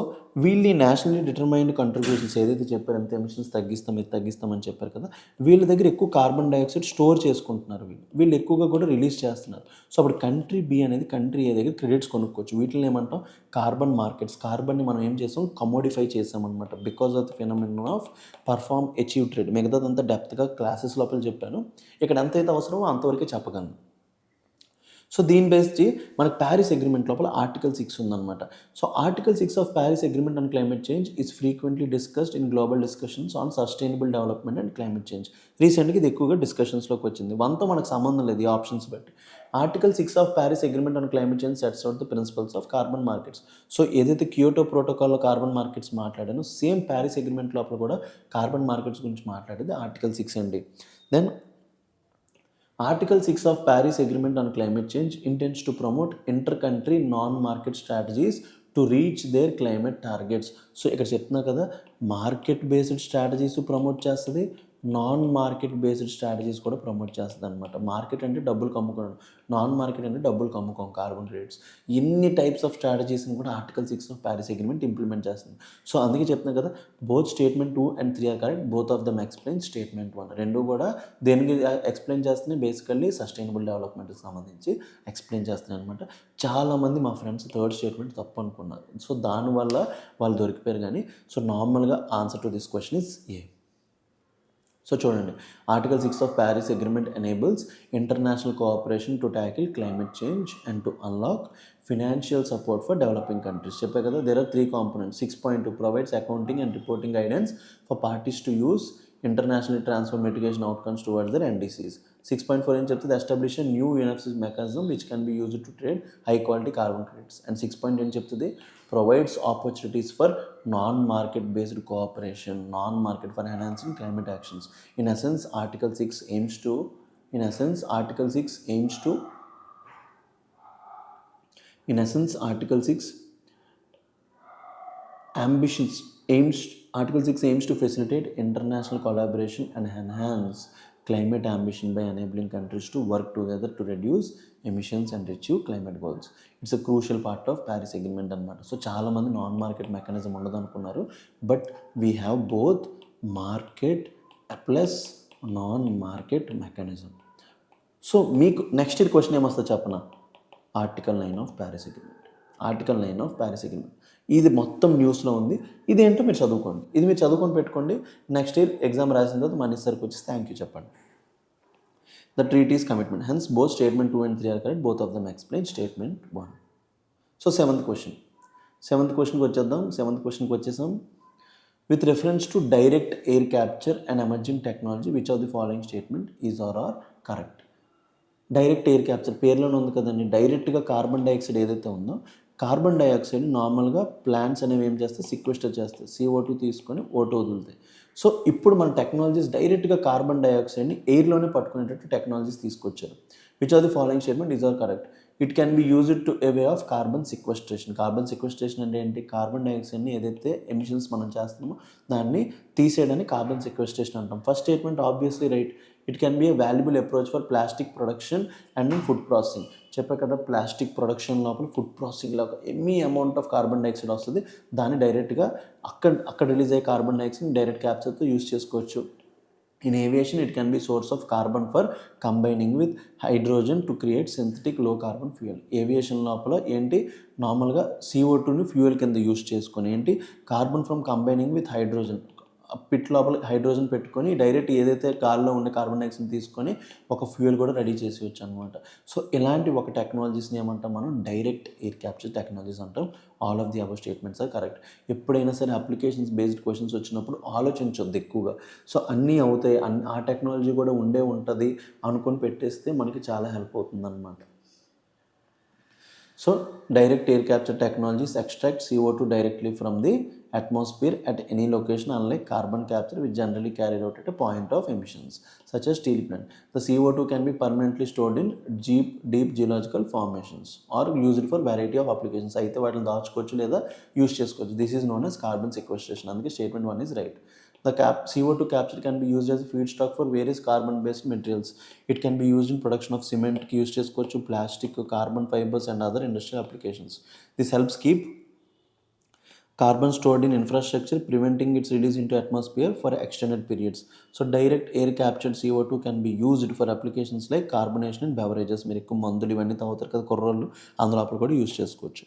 వీళ్ళు నేషనల్లీ డిటర్మైన్డ్ కంట్రిబ్యూషన్స్ ఏదైతే చెప్పారు ఎంత ఎమిషన్స్ తగ్గిస్తామని చెప్పారు కదా, వీళ్ళ దగ్గర ఎక్కువ కార్బన్ డైఆక్సైడ్ స్టోర్ చేసుకుంటున్నారు, వీళ్ళు ఎక్కువగా కూడా రిలీజ్ చేస్తున్నారు. సో అప్పుడు కంట్రీ బి అనేది కంట్రీ ఏ దగ్గర క్రెడిట్స్ కొనుక్కోవచ్చు. వీటిని ఏమంటాం కార్బన్ మార్కెట్స్. కార్బన్ని మనం ఏం చేసాం కమోడిఫై చేసామన్నమాట because of the phenomenon of perform achieve trade. మిగతాదంతా డెప్త్గా క్లాసెస్ లోపల చెప్పాను, ఇక్కడ ఎంతైతే అవసరమో అంతవరకే చెప్పగలను. సో దీని బేస్డ్ మనకి ప్యారిస్ అగ్రిమెంట్ లోపల ఆర్టికల్ 6 ఉందన్నమాట. So article 6 of Paris Agreement on climate change is frequently discussed in global discussions on sustainable development and climate change. రీసెంట్గా ఇది ఎక్కువగా డిస్కషన్స్లోకి వచ్చింది. వన్తో మనకు సంబంధం లేదు ఈ ఆప్షన్స్ బట్టి. Article 6 of Paris Agreement on climate change sets out the principles of carbon markets. So ఏదైతే క్యోటో ప్రోటోకాల్లో కార్బన్ మార్కెట్స్ మాట్లాడానో సేమ్ ప్యారిస్ అగ్రిమెంట్ లోపల కూడా కార్బన్ మార్కెట్స్ గురించి మాట్లాడేది ఆర్టికల్ 6 అండి. Then Article 6 of Paris Agreement on Climate Change intends to promote inter-country non-market strategies to reach their climate targets. So ఇక్కడ చెప్తున్నా కదా, మార్కెట్ బేస్డ్ స్ట్రాటజీస్ ప్రమోట్ చేస్తుంది, నాన్ మార్కెట్ బేస్డ్ స్ట్రాటజీస్ కూడా promote చేస్తుంది అనమాట. మార్కెట్ అంటే డబ్బులు కమ్ముకోవడం, నాన్ మార్కెట్ అంటే డబ్బులు కమ్ముకోం కార్బన్ క్రెడిట్స్. ఇన్ని టైప్స్ ఆఫ్ స్ట్రాటజీస్ని కూడా article 6 of Paris agreement implement చేస్తుంది. సో అందుకే చెప్తున్నా కదా, both statement 2 and 3 are correct, both of them explain statement 1. రెండు కూడా దేనికి ఎక్స్ప్లెయిన్ చేస్తున్నాయి, బేసికల్లీ సస్టైనబుల్ డెవలప్మెంట్కి సంబంధించి ఎక్స్ప్లెయిన్ చేస్తున్నాయి అనమాట. చాలామంది మా ఫ్రెండ్స్ థర్డ్ స్టేట్మెంట్ తప్పు అనుకున్నారు, సో దానివల్ల వాళ్ళు దొరికిపోయారు. కానీ సో నార్మల్గా answer to this question is A. So చూడండి, article 6 of Paris agreement enables international cooperation to tackle climate change and to unlock financial support for developing countries. చెప్పే కదా, there are 3 components. 6.2 provides accounting and reporting guidance for parties to use international transfer mitigation outcomes towards their NDCs. 6.4 ఏం చెప్తుంది, establish a new universal mechanism which can be used to trade high quality carbon credits. And 6.8 ఏం చెప్తుంది, provides opportunities for non-market based cooperation, non-market for enhancing climate actions. In essence, Article 6 aims to facilitate international collaboration and enhance climate ambition by enabling countries to work together to reduce emissions and achieve climate goals. It's a crucial part of Paris Agreement అన్నమాట. So చాలామంది non market mechanism ఉండదు అనుకున్నారు, but we have both market plus non market mechanism. So మీకు next year question ఏమొస్తుంది చెప్పనా, article 9 of Paris agreement. ఇది మొత్తం న్యూస్లో ఉంది, ఇదేంటో మీరు చదువుకోండి, ఇది మీరు చదువుకొని పెట్టుకోండి. నెక్స్ట్ ఇయర్ ఎగ్జామ్ రాసిన తర్వాత మన ఇద్దరికి వచ్చి థ్యాంక్ యూ చెప్పండి. The treaty's commitment. Hence, both statement 2 and 3 are correct. Both of them explain statement 1. So, seventh question వచ్చేసాం. With reference to direct air capture and emerging technology, which of the following statement is or are correct? Direct air capture పేర్లోనే ఉంది కదండి. డైరెక్ట్గా carbon dioxide ఏదైతే ఉందో, carbon dioxide నార్మల్గా plants అనేవి ఏం చేస్తాయి, సిక్వెస్టర్ చేస్తాయి, CO2 తీసుకొని O2 వదులుతాయి. సో ఇప్పుడు మన టెక్నాలజీస్ డైరెక్ట్గా కార్బన్ డైఆక్సైడ్ని ఎయిర్లోనే పట్టుకునేటట్టు టెక్నాలజీస్ తీసుకొచ్చారు. Which are the following statement is are correct? It can be used to a way of carbon sequestration. Carbon sequestration అంటే ఏంటి, కార్బన్ డైఆక్సైడ్ని ఏదైతే ఎమిషన్స్ మనం చేస్తున్నామో దాన్ని తీసేయడానికి కార్బన్ సిక్వెస్ట్రేషన్ అంటాం. First statement obviously right. It can B A valuable approach for plastic production and food processing. చెప్పే కదా, ప్లాస్టిక్ ప్రొడక్షన్ లోపల ఫుడ్ ప్రాసెసింగ్లో ఎన్ని అమౌంట్ ఆఫ్ కార్బన్ డైఆక్సైడ్ వస్తుంది, దాన్ని డైరెక్ట్గా అక్కడ రిలీజ్ అయ్యే కార్బన్ డైఆక్సైడ్ డైరెక్ట్ క్యాప్చర్తో యూజ్ చేసుకోవచ్చు. In aviation, it can be source of carbon for combining with hydrogen to create synthetic low carbon fuel. Aviation లోపల ఏంటి, నార్మల్గా CO2ని ఫ్యూయల్ కింద యూజ్ చేసుకొని ఏంటి, carbon from combining with hydrogen, pit లోపల hydrogen పెట్టుకొని డైరెక్ట్ ఏదైతే గాల్లో ఉండే కార్బన్ డైఆక్సైడ్ తీసుకొని ఒక ఫ్యూయల్ కూడా రెడీ చేసేయచ్చు అనమాట. సో ఇలాంటి ఒక టెక్నాలజీస్ని ఏమంటాం మనం, డైరెక్ట్ ఎయిర్ క్యాప్చర్ టెక్నాలజీస్ అంటాం. All of the above statements are correct. ఎప్పుడైనా సరే అప్లికేషన్స్ బేస్డ్ క్వశ్చన్స్ వచ్చినప్పుడు ఆలోచించొద్దు ఎక్కువగా. సో అన్నీ అవుతాయి, ఆ టెక్నాలజీ కూడా ఉంటుంది అనుకొని పెట్టేస్తే మనకి చాలా హెల్ప్ అవుతుంది అనమాట. So, direct air capture technologies extract CO2 directly from the atmosphere at any location, unlike carbon capture which generally carried out at a point of emissions, such as steel plant. The CO2 can be permanently stored in deep geological formations or used for variety of applications. అయితే వాటిని దాచుకోవచ్చు లేదా use చేసుకోవచ్చు. This is known as carbon sequestration. అందుకే statement 1 is right. The CO2 capture can be used as a feedstock for various carbon-based materials. It can be used in production of cement, use చేసుకోవచ్చు, plastic, carbon fibers and other industrial applications. This helps keep carbon stored in infrastructure, preventing its release into atmosphere for extended periods. So direct air captured CO2 can be used for applications like carbonation in beverages. మీరు ఎక్కువ మందులు ఇవన్నీ తాగుతారు కదా కుర్రోళ్ళు, అందులో అప్పుడు కూడా యూజ్ చేసుకోవచ్చు.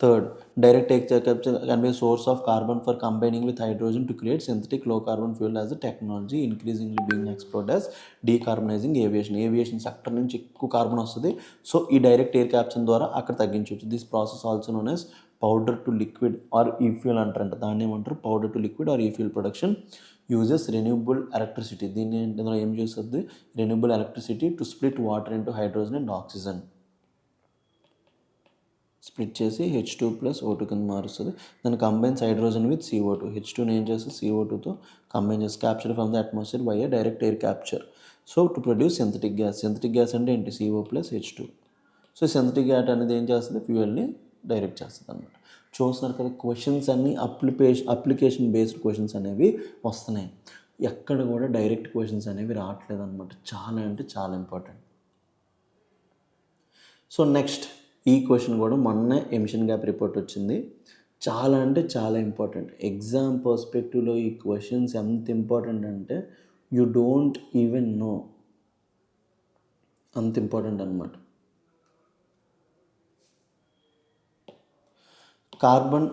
Third, direct air capture can be a source of carbon for combining with hydrogen to create synthetic low carbon fuel as a technology increasingly being explored as decarbonizing aviation. Aviation sector నుంచి ఎక్కువ carbon వస్తుంది. So ఈ direct air capture ద్వారా అక్కడ తగ్గించవచ్చు. This process also known as powder to liquid are ఈ fuel అంటారంట. దాన్ని ఏమంటారు? పౌడర్ టు లిక్విడ్ ఆర్ ఈ fuel production uses renewable electricity. దీన్ని ఇందులో ఏం చేస్తుంది? Renewable electricity to split water into hydrogen and oxygen. Split చేసి H2 + O2 కింద మారుస్తుంది. దాన్ని కంబైన్స్ హైడ్రోజన్ విత్ CO2. H2ని ఏం చేస్తే CO2తో కంబైన్ చేసి capture from the atmosphere by direct air capture. So to produce synthetic gas. Synthetic gas అంటే ఏంటి? CO + H2. So synthetic gas అనేది ఏం చేస్తుంది? ఫ్యూయల్ని డైరెక్ట్ చేస్తుంది అనమాట. చూస్తున్నారు కదా, క్వశ్చన్స్ అన్నీ అప్లికేషన్ బేస్డ్ క్వశ్చన్స్ అనేవి వస్తున్నాయి. ఎక్కడ కూడా డైరెక్ట్ క్వశ్చన్స్ అనేవి రావట్లేదు అనమాట. చాలా అంటే చాలా ఇంపార్టెంట్. సో నెక్స్ట్ ఈ క్వశ్చన్ కూడా మొన్న ఎమిషన్ గ్యాప్ రిపోర్ట్ వచ్చింది. చాలా అంటే చాలా ఇంపార్టెంట్. ఎగ్జామ్ పర్స్పెక్టివ్లో ఈ క్వశ్చన్స్ ఎంత ఇంపార్టెంట్ అంటే యూ డోంట్ ఈవెన్ నో, అంత ఇంపార్టెంట్ అనమాట. Carbon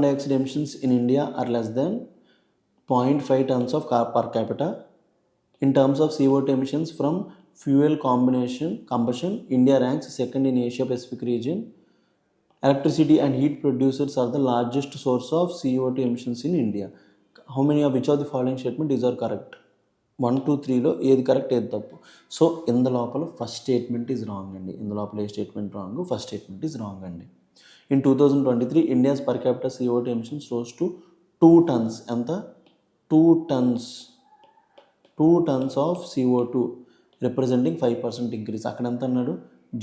dioxide emissions in India are less than 0.5 tons of per capita. In terms of CO2 emissions from fuel combustion, India ranks second in Asia Pacific region. Electricity and heat producers are the largest source of CO2 emissions in India. How many of which of the following statement is are correct? 1, 2, 3లో ఏది correct ఏది తప్పు? So ఇందు లోపల first statement is wrong అండి. ఇందు లోపల ఏ statement wrong? First statement is wrong అండి. In 2023, India's per capita CO2 emissions rose to 2 tons. ఎంత? 2 tons. 2 tons of CO2 representing 5% increase. అక్కడ ఎంత అన్నాడు?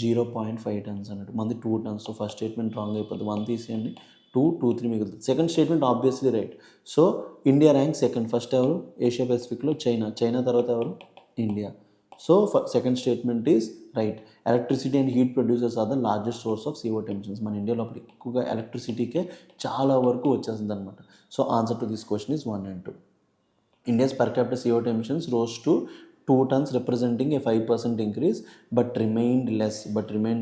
0.5 tons అన్నాడు. మనది 2 tons. So first statement wrong అయిపోతుంది. 1 తీసేయండి, 2, 2, 3 మిగులుతుంది. Second statement obviously right. So India rank second. First ఎవరు? ఏషియా పెసిఫిక్లో చైనా తర్వాత ఎవరు? India. So second statement is right. Electricity and heat producers are the largest source of CO2 emissions. మన India లోపల ఎక్కువగా ఎలక్ట్రిసిటీకే చాలా వరకు వచ్చేస్తుంది అనమాట. So answer to this question is 1 and 2. India's per capita CO2 emissions rose to 2 tons representing a 5% increase but remained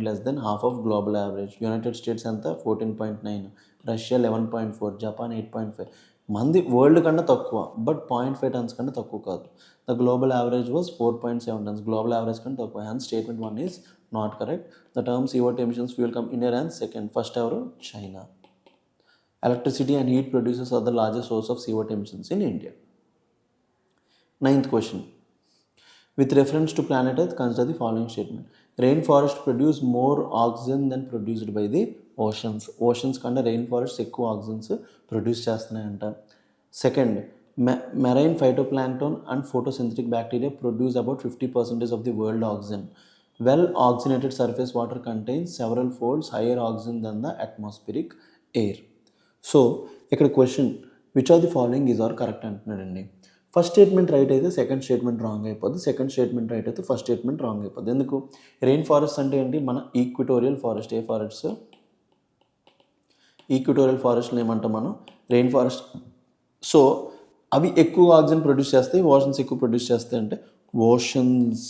less than half of global average. United States ఎంత? 14.9, Russia 11.4, Japan 8.5. మంది world కన్నా తక్కువ, but 0.5 tons కన్నా తక్కువ కాదు. The global average was 4.7 tons. Global average కన్నా తక్కువ. Hence statement 1 is not correct. The term CO2 emissions fuel come India and second. First ఎవరు? China. Electricity and heat producers are the largest source of CO2 emissions in India. 9th question. With reference to planet Earth, consider the following statement. Rainforest produce more oxygen than produced by the oceans. Oceans కన్నా rain forest ఎక్కువ oxygens produce చేస్తున్నాయంట. Second, marine phytoplankton and photosynthetic bacteria produce about 50% of the world oxygen. Well oxygenated surface water contains several folds higher oxygen than the atmospheric air. So ఇక్కడ question which of the following is are correct అంటున్నాడండి. First statement right అయితే second statement wrong అయిపోద్ది. Second statement right అయితే first statement wrong అయిపోద్ది. ఎందుకు? Rain forest అంటే ఏంటి? మన ఈక్విటోరియల్ ఫారెస్ట్. ఏ ఫారెస్ట్స్? ఈక్విటోరియల్ ఫారెస్ట్ని ఏమంటాం మనం? Rain forest. సో అవి ఎక్కువ ఆక్సిజన్ ప్రొడ్యూస్ చేస్తాయి. ఓషన్స్ ఎక్కువ ప్రొడ్యూస్ చేస్తాయి. అంటే oceans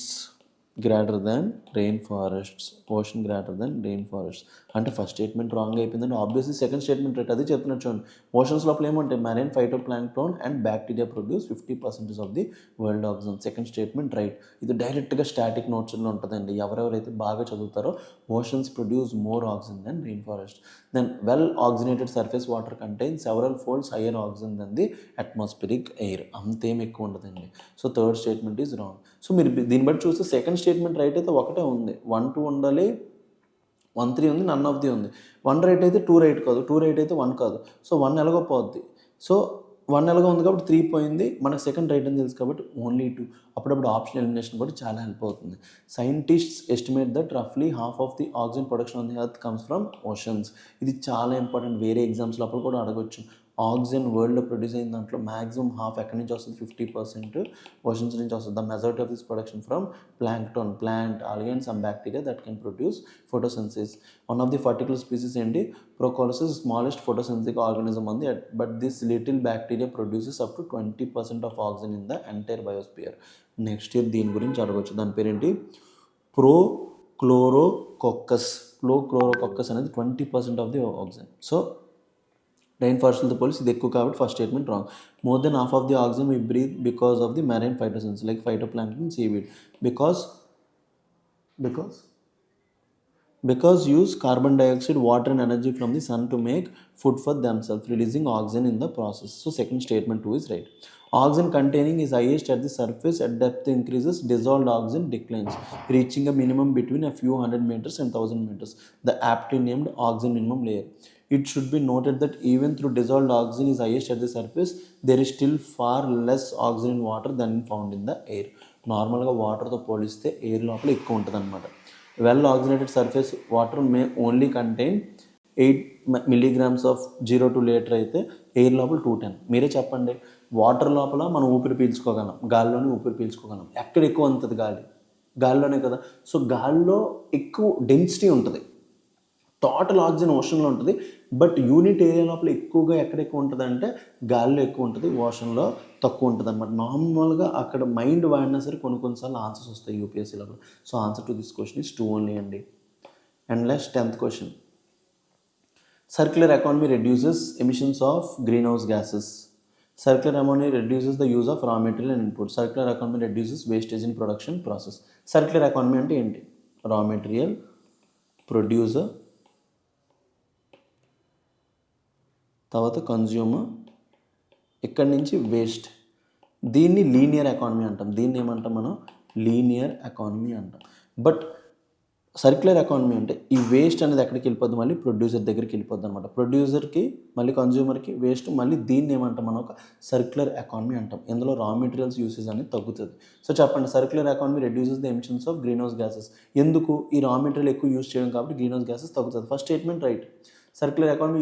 greater than rain forests. Ocean greater than rain forests అంటే ఫస్ట్ స్టేట్మెంట్ రాంగ్ అయిపోయిందండి. Obviously second statement right. అదే చెప్తున్నట్టు చూడండి. ఓషన్స్ లోపల ఏమంటాయి? Marine phytoplankton and bacteria produce 50% of the world oxygen. Second statement right. ఇది డైరెక్ట్గా స్టాటిక్ నోట్స్లో ఉంటుందండి. ఎవరెవరైతే బాగా చదువుతారో oceans produce more oxygen than rain forest. Then well oxygenated surface water contain several folds higher oxygen than the atmospheric air. అంతేం ఎక్కువ ఉండదండి. So third statement is wrong. సో మీరు దీన్ని బట్టి చూస్తే సెకండ్ స్టేట్మెంట్ రైట్ అయితే ఒకటే ఉంది. 1, 2 ఉండాలి, 1, 3 ఉంది, నన్ ఆఫ్ ది ఉంది. 1 రైట్ అయితే 2 రైట్ కాదు, 2 రైట్ అయితే 1 కాదు. సో 1 ఎలాగో పోద్ది. సో 1 ఎలాగో ఉంది కాబట్టి 3 పోయింది. మనకు సెకండ్ రైట్ అని తెలుసు కాబట్టి ఓన్లీ 2. అప్పుడప్పుడు ఆప్షన్ ఎలిమినేషన్ కూడా చాలా హెల్ప్ అవుతుంది. సైంటిస్ట్స్ ఎస్టిమేట్ దట్ రఫ్లీ half of the oxygen production on the earth comes from oceans. ఇది చాలా ఇంపార్టెంట్. వేరే ఎగ్జామ్స్ లోపల కూడా అడగొచ్చు. ఆక్సిజన్ వరల్డ్లో ప్రొడ్యూస్ అయిన దాంట్లో మ్యాక్సిమం హాఫ్ ఎక్కడి నుంచి వస్తుంది, 50% ఓషన్స్ నుంచి వస్తుంది. The majority of this production from plankton, plant, algae and some bacteria that can produce photosynthesis. One of the particular species ఏంటి, ప్రోకాలసిస్, స్మాలెస్ట్ ఫోటోసింథటిక్ ఆర్గానిజం ఉంది. But this little bacteria produces up to 20% of oxygen in the entire biosphere. Next year దీని గురించి అడగవచ్చు. దాని పేరేంటి, prochlorococcus. Prochlorococcus అనేది 20% of the oxygen. So rain ఫారెస్ట్లతో పోలిసి ఇది ఎక్కువ కాబట్టి first statement wrong. More than half of the oxygen we breathe because of the marine photosynthesis like phytoplankton, seaweed. Because use carbon dioxide, water and energy from the sun to make food for themselves, releasing oxygen in the process. So second statement 2 is right. Oxygen containing is highest at the surface, at depth increases, dissolved oxygen declines, reaching a minimum between a few hundred meters and 1000 meters, the aptly named oxygen minimum layer. It should be noted that even though dissolved oxygen is highest at the surface, there is still far less oxygen in water than found in the air. నార్మల్గా వాటర్తో పోలిస్తే air లోపల ఎక్కువ ఉంటుంది అనమాట. Well oxygenated surface water May only contain 8 milligrams of 0 to litre అయితే air లోపల 210. మీరే చెప్పండి, వాటర్ లోపల మనం ఊపిరి పీల్చుకోగలం, గాలిలోనే ఊపిరి పీల్చుకోగలం. ఎక్కడ ఎక్కువ ఉంటుంది గాలిలోనే కదా. సో గాలిలో ఎక్కువ డెన్సిటీ ఉంటుంది, టోటల్ ఆక్సిజన్ ఓషన్లో ఉంటుంది. బట్ యూనిట్ ఏరియా లోపల ఎక్కువగా ఎక్కడ ఎక్కువ ఉంటుంది అంటే గాలిలో ఎక్కువ ఉంటుంది, ఓషన్లో తక్కువ ఉంటుంది అనమాట. నార్మల్గా అక్కడ మైండ్ వాడినా సరే కొన్నిసార్లు ఆన్సర్స్ వస్తాయి యూపీఎస్సీ లోపల. So answer to this question is 2 only అండి. And last 10th question, circular economy reduces emissions of greenhouse gases. Circular economy reduces the use of raw material and input. Circular economy reduces wastage in production process. Circular economy అంటే ఏంటి, raw material, producer, తర్వాత consumer, ఇక్కడి నుంచి waste. దీన్ని linear economy అంటాం. దీన్ని ఏమంటాం మనం, లీనియర్ ఎకానమీ అంటాం. బట్ సర్క్యులర్ ఎకానమీ అంటే ఈ వేస్ట్ అనేది ఎక్కడికి వెళ్ళిపోద్ది, మళ్ళీ ప్రొడ్యూసర్ దగ్గరికి వెళ్ళిపోద్ది అనమాట. ప్రొడ్యూసర్కి, మళ్ళీ కన్జ్యూమర్కి వేస్ట్, మళ్ళీ దీన్ని ఏమంటాం మనం, ఒక సర్క్యులర్ ఎకానమీ అంటాం. ఇందులో రా మెటీరియల్స్ యూసేజ్ అనేది తగ్గుతుంది. సో చెప్పండి, circular economy reduces the emissions of greenhouse gases. ఎందుకు, ఈ రా మెటీరియల్ ఎక్కువ యూజ్ చేయడం కాబట్టి గ్రీన్ హౌస్ గ్యాసెస్ తగ్గుతుంది. First statement right. Circular economy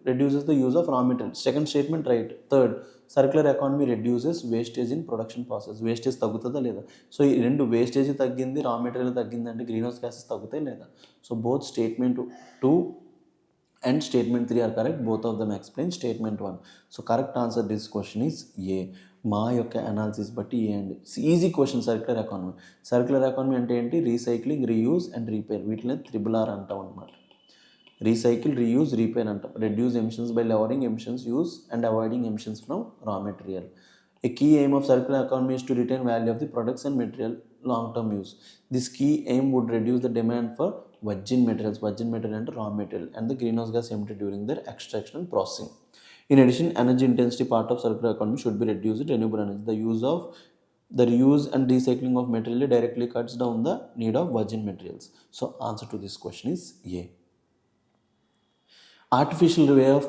reduces the use of raw materials. Second statement right. Third, circular economy reduces wastage in production process. Wastage తగ్గుతుందా లేదా? So ఈ రెండు, వేస్టేజ్ తగ్గింది, raw material తగ్గింది అంటే గ్రీన్ హౌస్ గ్యాసెస్ తగ్గుతాయి లేదా? So both statement 2 and statement 3 are correct. Both of them explain statement 1. So correct answer this question is A. మా యొక్క అనాలిసిస్ బట్టి ఏ అండి. Easy question. Circular economy. Circular economy అంటే ఏంటి, రీసైక్లింగ్, రీయూజ్ అండ్ రీపేర్. వీటిని 3R అంటాం అనమాట. Recycle, reuse, reaper అంటాం. Reduce emissions by lowering emissions use and avoiding emissions from raw material. A key aim of circular economy is to retain value of the products and material long-term use. This key aim would reduce the demand for virgin materials. Virgin material and raw material and the greenhouse gas emitted during their extraction and processing. In addition, energy intensity part of circular economy should be reduced. Renewable energy. The reuse and recycling of material directly cuts down the need of virgin materials. So answer to this question is A. Artificial way of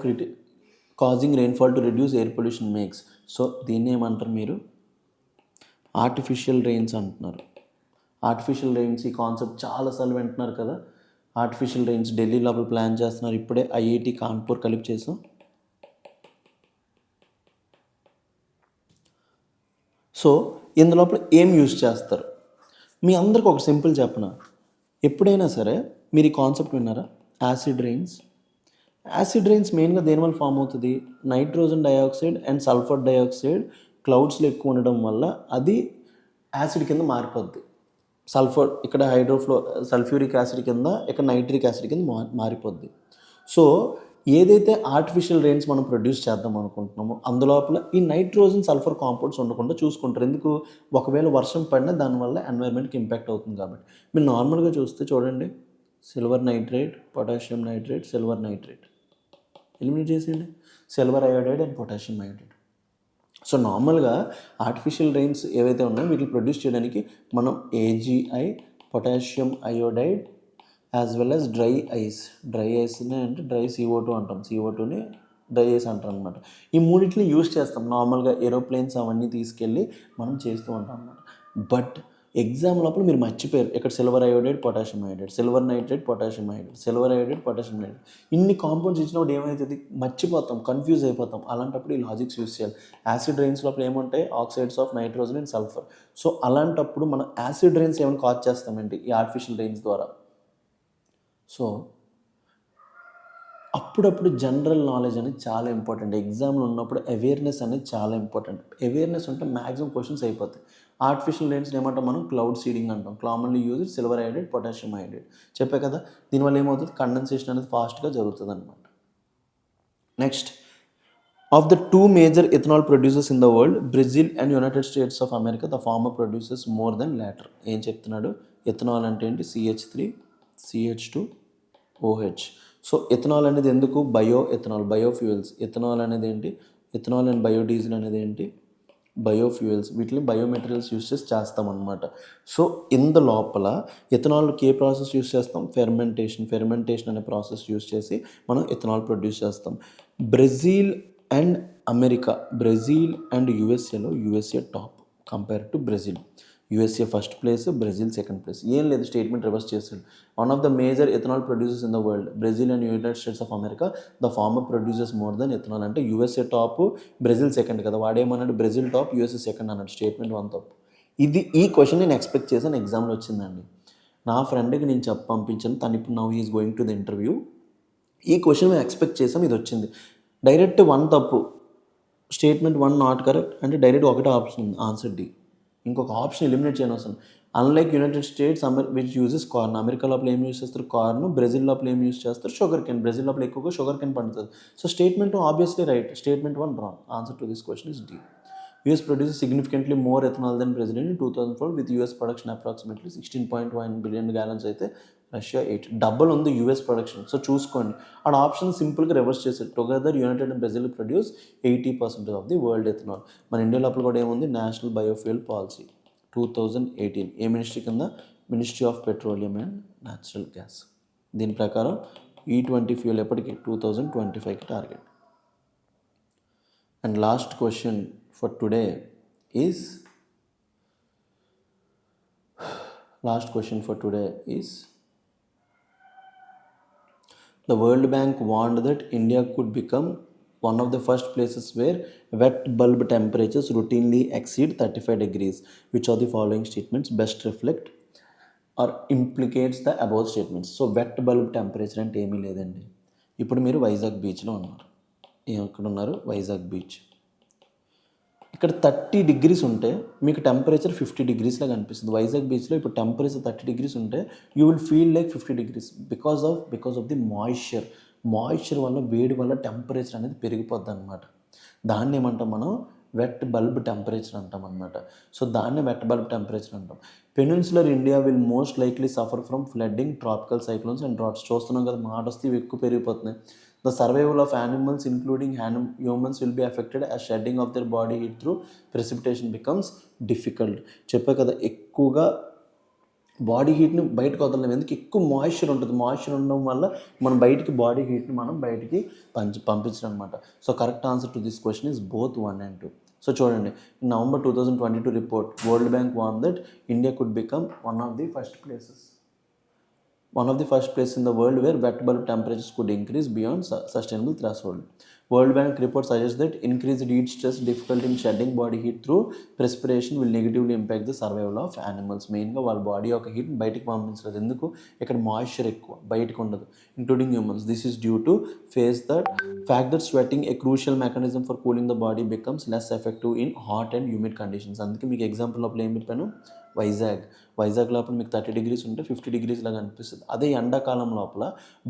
causing rainfall to reduce air pollution makes. So దీన్ని ఏమంటారు మీరు, artificial rains అంటున్నారు. Artificial rains ఈ concept చాలాసార్లు వింటున్నారు కదా. Artificial rains Delhi లోపల plan చేస్తున్నారు. ఇప్పుడే ఐఐటి కాన్పూర్ కలిపి చేసాం. సో ఇందులోపల ఏం యూజ్ చేస్తారు, మీ అందరికి ఒక సింపుల్ చెప్పన. ఎప్పుడైనా సరే మీరు ఈ కాన్సెప్ట్ విన్నారా, యాసిడ్ రెయిన్స్. యాసిడ్ రెయిన్స్ మెయిన్గా దేనివల్ల ఫామ్ అవుతుంది, nitrogen dioxide and sulphur dioxide క్లౌడ్స్లో ఎక్కువ ఉండడం వల్ల అది యాసిడ్ కింద మారిపోద్ది. సల్ఫర్ ఇక్కడ సల్ఫ్యూరిక్ యాసిడ్ కింద, ఇక్కడ నైట్రిక్ యాసిడ్ కింద మారిపోద్ది. సో ఏదైతే ఆర్టిఫిషియల్ రెయిన్స్ మనం ప్రొడ్యూస్ చేద్దాం అనుకుంటున్నామో అందులోపల ఈ నైట్రోజన్ సల్ఫర్ కాంపౌండ్స్ ఉండకుండా చూసుకుంటారు. ఎందుకు, ఒకవేళ వర్షం పడినా దానివల్ల ఎన్వైర్న్మెంట్కి ఇంపాక్ట్ అవుతుంది కాబట్టి. మీరు నార్మల్గా చూస్తే చూడండి, silver nitrate, potassium nitrate, silver nitrate eliminate చేసేయండి, silver iodide and potassium iodide. So నార్మల్గా ఆర్టిఫిషియల్ రెయిన్స్ ఏవైతే ఉన్నాయో వీటిని ప్రొడ్యూస్ చేయడానికి మనం AgI, potassium iodide as well as dry ఐస్ని అంటే డ్రై CO2 అంటాం, CO2ని డ్రై ఐస్ అంటాం అనమాట. ఈ మూడింటిని యూజ్ చేస్తాం నార్మల్గా. ఏరోప్లేన్స్ అవన్నీ తీసుకెళ్ళి మనం చేస్తూ ఉంటాం అనమాట. బట్ ఎగ్జామ్ లోపల మీరు మర్చిపోయారు ఇక్కడ silver iodide potassium iodide, silver nitrate potassium iodide, silver iodide potassium iodide, ఇన్ని కాంపౌండ్స్ ఇచ్చినప్పుడు ఏమవుతుంది, మర్చిపోతాం, కన్ఫ్యూజ్ అయిపోతాం. అలాంటప్పుడు ఈ లాజిక్స్ యూస్ చేయాలి. యాసిడ్ రైన్స్ లోపల ఏముంటాయి, oxides of nitrogen and sulphur. So అలాంటప్పుడు మనం యాసిడ్ రైన్స్ ఏమైనా కాజ్ చేస్తామండి ఈ ఆర్టిఫిషియల్ రైన్స్ ద్వారా. సో అప్పుడప్పుడు జనరల్ నాలెడ్జ్ అనేది చాలా ఇంపార్టెంట్. ఎగ్జామ్లో ఉన్నప్పుడు అవేర్నెస్ అనేది చాలా ఇంపార్టెంట్. అవేర్నెస్ ఉంటే మ్యాక్సిమం క్వశ్చన్స్ అయిపోతాయి. ఆర్టిఫిషియల్ రైన్స్ ఏమంటాం మనం, క్లౌడ్ సీడింగ్ అంటాం. Commonly use silver iodide potassium iodide. చెప్పే కదా, దీనివల్ల ఏమవుతుంది, కండెన్సేషన్ అనేది ఫాస్ట్గా జరుగుతుంది అనమాట. Next, of the two major ethanol producers in the world, Brazil and United States of America, the former producers more than latter. ఏం చెప్తున్నాడు, ఇథనాల్ అంటే ఏంటి, CH3 CH2 OH. So ethanol అనేది ఎందుకు, బయో ఇథనాల్, బయోఫ్యూయల్స్. ఇథనాల్ అనేది ఏంటి, ethanol and biodiesel అనేది ఏంటి, బయోఫ్యూయల్స్. వీటిని బయోమెటీరియల్స్ యూస్ చేసి చేస్తాం అనమాట. సో ఇంద లోపల ఇథనాల్కి ఏ ప్రాసెస్ యూస్ చేస్తాం, ఫెర్మెంటేషన్ అనే ప్రాసెస్ యూస్ చేసి మనం ఇథనాల్ ప్రొడ్యూస్ చేస్తాం. Brazil and America, Brazil and యుఎస్ఏలో USA top compare to Brazil. USA first place, Brazil second place. ఏం లేదు, స్టేట్మెంట్ రివర్స్ చేశాడు. One of the major ethanol producers in the world, Brazil and United States of America, the former producers more than ethanol. అంటే USA top, Brazil second కదా, వాడేమన్నాడు, Brazil top USA second అన్నాడు. Statement 1 తప్పు. ఈ question నేను expect చేశాను, ఎగ్జామ్లో వచ్చిందండి. నా ఫ్రెండ్కి నేను పంపించాను, తను ఇప్పుడు now is going to the interview. ఈ క్వశ్చన్ మేము ఎక్స్పెక్ట్ చేసాం, ఇది వచ్చింది. డైరెక్ట్ 1 తప్పు, స్టేట్మెంట్ 1 నాట్ కరెక్ట్ అంటే డైరెక్ట్ ఒకటే ఆప్షన్ ఉంది, ఆన్సర్ డి. ఇంకొక ఆప్షన్ ఎలిమినేట్ చేయని అవసరం. Unlike United states which uses corn, America లోపల ఏం యూస్ చేస్తారు, కార్న్. బ్రెజిల్ లోపల ఏం యూస్ చేస్తారు, షుగర్ కేన్. బ్రెజిల్ లోపల ఎక్కువగా షుగర్ కేన్ పండుతుంది. So statement obviously right, statement 1 wrong. Answer to this question is D. US produces significantly more ethanol than Brazil in 2004 with US production approximately 16.1 billion gallons అయితే Russia 8. Double ఉంది US production. So చూసుకోండి, ఆ option సింపుల్గా reverse చేశారు. Together United and Brazil produce 80% of the world ethanol. మన India లోపల కూడా ఏముంది, నేషనల్ బయోఫ్యూయల్ పాలసీ 2018. ఏ మినిస్ట్రీ కింద, ministry of petroleum and natural gas. దీని ప్రకారం E20 ఫ్యూయల్ ఎప్పటికి 2025కి target. And last question for today is the World Bank warned that India could become one of the first places where wet bulb temperatures routinely exceed 35 degrees. Which of the following statements best reflect or implicates the above statements? So wet bulb temperature అంటే ఏమీ లేదండి. ఇప్పుడు మీరు వైజాగ్ బీచ్లో ఉన్నారు. ఎక్కడ ఉన్నారు, Vizag beach. ఇక్కడ 30 degrees ఉంటే మీకు టెంపరేచర్ 50 degrees లాగా అనిపిస్తుంది. వైజాగ్ బీచ్లో ఇప్పుడు టెంపరేచర్ 30 degrees ఉంటే you will feel like 50 degrees because of the moisture వల్ల, వేడి వల్ల టెంపరేచర్ అనేది పెరిగిపోద్ది అనమాట. దాన్ని ఏమంటాం మనం, వెట్ బల్బ్ టెంపరేచర్ అంటాం అనమాట. సో దాన్ని వెట్ బల్బ్ టెంపరేచర్ అంటాం. Peninsular India will most likely suffer from flooding, tropical cyclones and droughts. చూస్తున్నాం కదా, మాట వస్తే ఇవి ఎక్కువ పెరిగిపోతున్నాయి. The survival of animals including humans will be affected as shedding of their body heat through precipitation becomes difficult. చెప్పే కదా, ఎక్కువగా బాడీ హీట్ని బయటకు వదలలేము. ఎందుకు, ఎక్కువ మాయిశ్చర్ ఉంటుంది. మాయిశ్చర్ ఉండడం వల్ల మనం బయటికి బాడీ హీట్ని మనం బయటికి పంపించడం అనమాట. So correct answer to this question is both 1 and 2. So చూడండి, in November 2022 report, world bank warn that India could become one of the first places in the world where wet bulb temperatures could increase beyond sustainable threshold. World Bank report suggests that increased heat stress, difficulty in shedding body heat through perspiration will negatively impact the survival of animals. మెయిన్గా వాళ్ళ body యొక్క హీట్ని బయటికి పంపించలేదు. ఎందుకు, ఇక్కడ moisture ఎక్కువ, బయటకు ఉండదు, including humans. This is due to fact that sweating, a crucial mechanism for cooling the body, becomes less effective in hot and humid conditions. అందుకే మీకు ఎగ్జాంపుల్ లోపల ఏం చెప్పాను, వైజాగ్ లోపల మీకు 30 degrees ఉంటే 50 degrees లాగా అనిపిస్తుంది. అదే ఎండాకాలం లోపల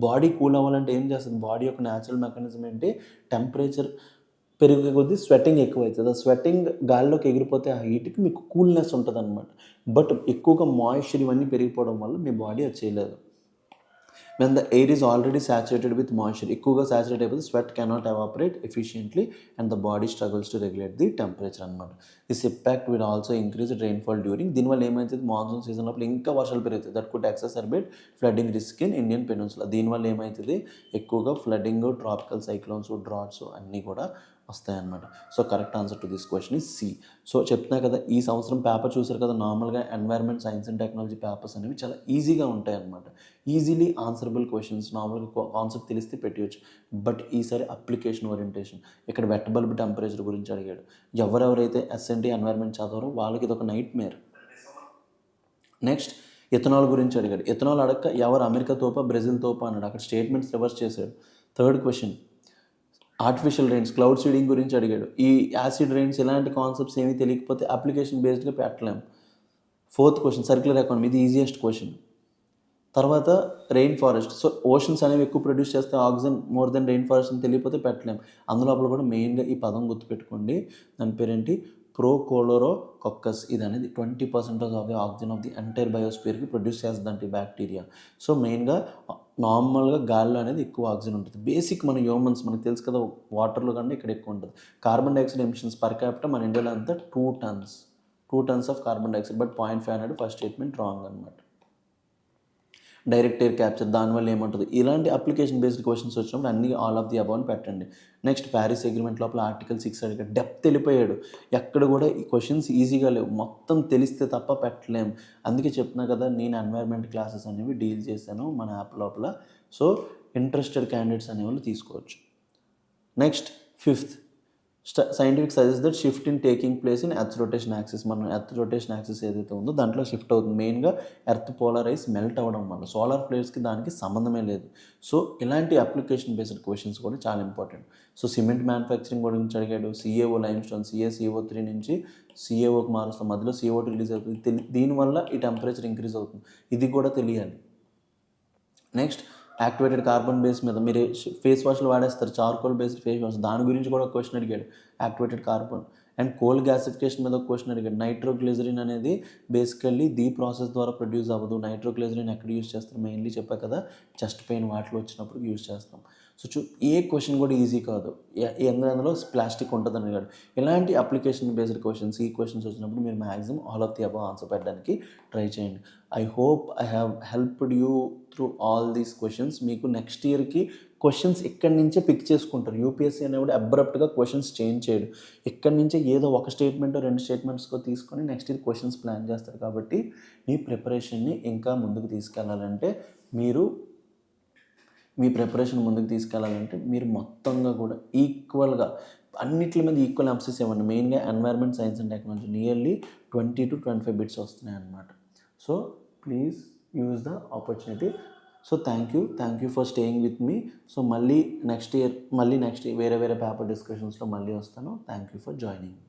బాడీ కూల్ అవ్వాలంటే ఏం చేస్తుంది, బాడీ యొక్క న్యాచురల్ మెకానిజం ఏంటి, టెంపరేచర్ పెరిగే కొద్దీ స్వెట్టింగ్ ఎక్కువ అవుతుంది. ఆ స్వెట్టింగ్ గాల్లోకి ఎగిరిపోతే ఆ హీట్కి మీకు కూల్నెస్ ఉంటుంది అనమాట. బట్ ఎక్కువగా మాయిశ్చర్ ఇవన్నీ పెరిగిపోవడం వల్ల మీ బాడీ అది చేయలేదు. When the air is already saturated with moisture, ఎక్కువగా సాచురేట్ అయిపోతే sweat cannot evaporate efficiently and the body struggles to regulate the temperature అనమాట. This impact will also increase rainfall during. దీనివల్ల ఏమవుతుంది, మాన్సూన్ సీజన్ లోపల ఇంకా వర్షాలు పెరుగుతాయి. That could exacerbate flooding risk in Indian peninsula. దీనివల్ల ఏమవుతుంది, ఎక్కువగా ఫ్లడ్డింగ్, ట్రాపికల్ సైక్లోన్స్, డ్రాట్స్ అన్నీ కూడా వస్తాయన్నమాట. So correct answer to this question is C. So చెప్తున్నా కదా, ఈ సంవత్సరం పేపర్ చూసారు కదా, నార్మల్గా environment science and technology papers అనేవి చాలా ఈజీగా ఉంటాయన్నమాట. ఈజీలీ ఆన్సరబుల్ క్వశ్చన్స్, నార్మల్గా కాన్సెప్ట్ తెలిస్తే పెట్టవచ్చు. బట్ ఈసారి అప్లికేషన్ ఓరియంటేషన్, ఇక్కడ వెట్ బల్బ్ టెంపరేచర్ గురించి అడిగాడు. ఎవరెవరైతే ఎస్ఎన్టీ ఎన్వైర్న్మెంట్ చదవరో వాళ్ళకి ఇది ఒక నైట్ మేర్. నెక్స్ట్ ఇథనాల్ గురించి అడిగాడు. ఇథనాల్ అడగక ఎవరు అమెరికా తోపా బ్రెజిల్ తోపా అన్నాడు. అక్కడ స్టేట్మెంట్స్ రివర్స్ చేశాడు. Third question artificial rains, cloud seeding గురించి అడిగాడు. ఈ యాసిడ్ రెయిన్స్ ఇలాంటి కాన్సెప్ట్స్ ఏమీ తెలియకపోతే అప్లికేషన్ బేస్డ్గా పెట్టలేం. ఫోర్త్ క్వశ్చన్ సర్క్యులర్ ఎకానమీ, ఇది ఈజియెస్ట్ క్వశ్చన్. తర్వాత రెయిన్ ఫారెస్ట్, సో ఓషన్స్ అనేవి ఎక్కువ ప్రొడ్యూస్ చేస్తే oxygen more than rain forest అని తెలియకపోతే పెట్టలేం. అందులోపల కూడా మెయిన్గా ఈ పదం గుర్తుపెట్టుకోండి, దాని పేరేంటి, ప్రోకోలోరోకక్కస్. ఇది అనేది 20% of the oxygen of the entire బయోస్పియర్కి ప్రొడ్యూస్ చేస్తుందంటే బ్యాక్టీరియా. సో మెయిన్గా నార్మల్గా గాలిలో అనేది ఎక్కువ ఆక్సిజన్ ఉంటుంది. బేసిక్ మన హ్యూమన్స్ మనకు తెలుసు కదా, వాటర్లో కన్నా ఇక్కడ ఎక్కువ ఉంటుంది. Carbon dioxide emissions per capital మన ఇండియాలో అంతా 2 tons of carbon dioxide. But 0.5 అనేది ఫస్ట్ స్టేట్మెంట్ రాంగ్ అనమాట. డైరెక్ట్ ఎయిర్ క్యాప్చర్, దానివల్ల ఏముంటుంది, ఇలాంటి అప్లికేషన్ బేస్డ్ క్వశ్చన్స్ వచ్చినప్పుడు అన్ని ఆల్ ఆఫ్ ది అబౌవ్ అని పెట్టండి. నెక్స్ట్ ప్యారిస్ అగ్రిమెంట్ లోపల ఆర్టికల్ 6 అడిగాడు. డెప్త్ వెళ్ళిపోయాడు. ఎక్కడ కూడా ఈ క్వశ్చన్స్ ఈజీగా లేవు, మొత్తం తెలిస్తే తప్ప పెట్టలేం. అందుకే చెప్తున్నా కదా, నేను ఎన్వైర్న్మెంట్ క్లాసెస్ అనేవి డీల్ చేశాను మన యాప్ లోపల. సో ఇంట్రెస్టెడ్ క్యాండిడేట్స్ అనేవాళ్ళు తీసుకోవచ్చు. Next fifth, scientific suggest that shift in taking place in Earth rotation axis. మనం ఎర్త్ రొటేషన్ యాక్సిస్ ఏదైతే ఉందో దాంట్లో షిఫ్ట్ అవుతుంది. మెయిన్గా ఎర్త్ పోలరైజ్ మెల్ట్ అవ్వడం వల్ల. సోలార్ ఫ్లేర్స్కి దానికి సంబంధమే లేదు. సో ఇలాంటి అప్లికేషన్ బేస్డ్ క్వశ్చన్స్ కూడా చాలా ఇంపార్టెంట్. సో సిమెంట్ మ్యానుఫ్యాక్చరింగ్ గురించి అడిగాడు. సిఏఓ లైమ్ స్టోన్, CO3 నుంచి సిఏఓకి మారుస్తాం, మధ్యలో CO2 రిలీజ్ అవుతుంది. దీనివల్ల ఈ టెంపరేచర్ ఇంక్రీజ్ అవుతుంది, ఇది కూడా తెలియాలి. నెక్స్ట్ యాక్టివేటెడ్ కార్బన్ బేస్ మీద మీరు ఫేస్ వాష్లు వాడేస్తారు, చార్కోల్ బేస్డ్ ఫేస్ వాష్, దాని గురించి కూడా ఒక క్వశ్చన్ అడిగాడు. Activated carbon and coal gasification మీద ఒక క్వశ్చన్ అడిగాడు. నైట్రోగ్లిజరిన్ అనేది బేసికల్లీ ది ప్రాసెస్ ద్వారా ప్రొడ్యూస్ అవ్వదు. నైట్రోగ్లిజరిన్ ఎక్కడ యూస్ చేస్తారు, మెయిన్లీ చెప్పా కదా, చెస్ట్ పెయిన్ వాటిలో వచ్చినప్పుడు యూస్ చేస్తాం. సో ఏ క్వశ్చన్ కూడా ఈజీ కాదు, ఎందులో ప్లాస్టిక్ ఉంటుంది అడిగాడు. ఇలాంటి అప్లికేషన్ బేస్డ్ క్వశ్చన్స్, ఈ క్వశ్చన్స్ వచ్చినప్పుడు మీరు maximum all of the above answer పెట్టడానికి ట్రై చేయండి. I hope I have helped you through all these questions. మీకు నెక్స్ట్ ఇయర్కి క్వశ్చన్స్ ఇక్కడి నుంచే పిక్ చేసుకుంటారు. యూపీఎస్సీ అనేవాడు అబ్రప్ట్గా క్వశ్చన్స్ చేంజ్ చేయడు. ఇక్కడి నుంచే ఏదో ఒక స్టేట్మెంట్ 2 స్టేట్మెంట్స్కో తీసుకొని నెక్స్ట్ ఇయర్ క్వశ్చన్స్ ప్లాన్ చేస్తారు. కాబట్టి మీ ప్రిపరేషన్ని ఇంకా ముందుకు తీసుకెళ్ళాలంటే మీరు మొత్తంగా కూడా ఈక్వల్గా అన్నిటి మీద ఈక్వల్ ఎంఫసిస్ ఇవ్వండి. మెయిన్గా environment science and technology nearly 20 to 25 bits వస్తున్నాయి అన్నమాట. So please use the opportunity. So thank you for staying with me. So మళ్ళీ నెక్స్ట్ ఇయర్ వేరే పేపర్ డిస్కషన్స్లో మళ్ళీ వస్తాను. Thank you for joining.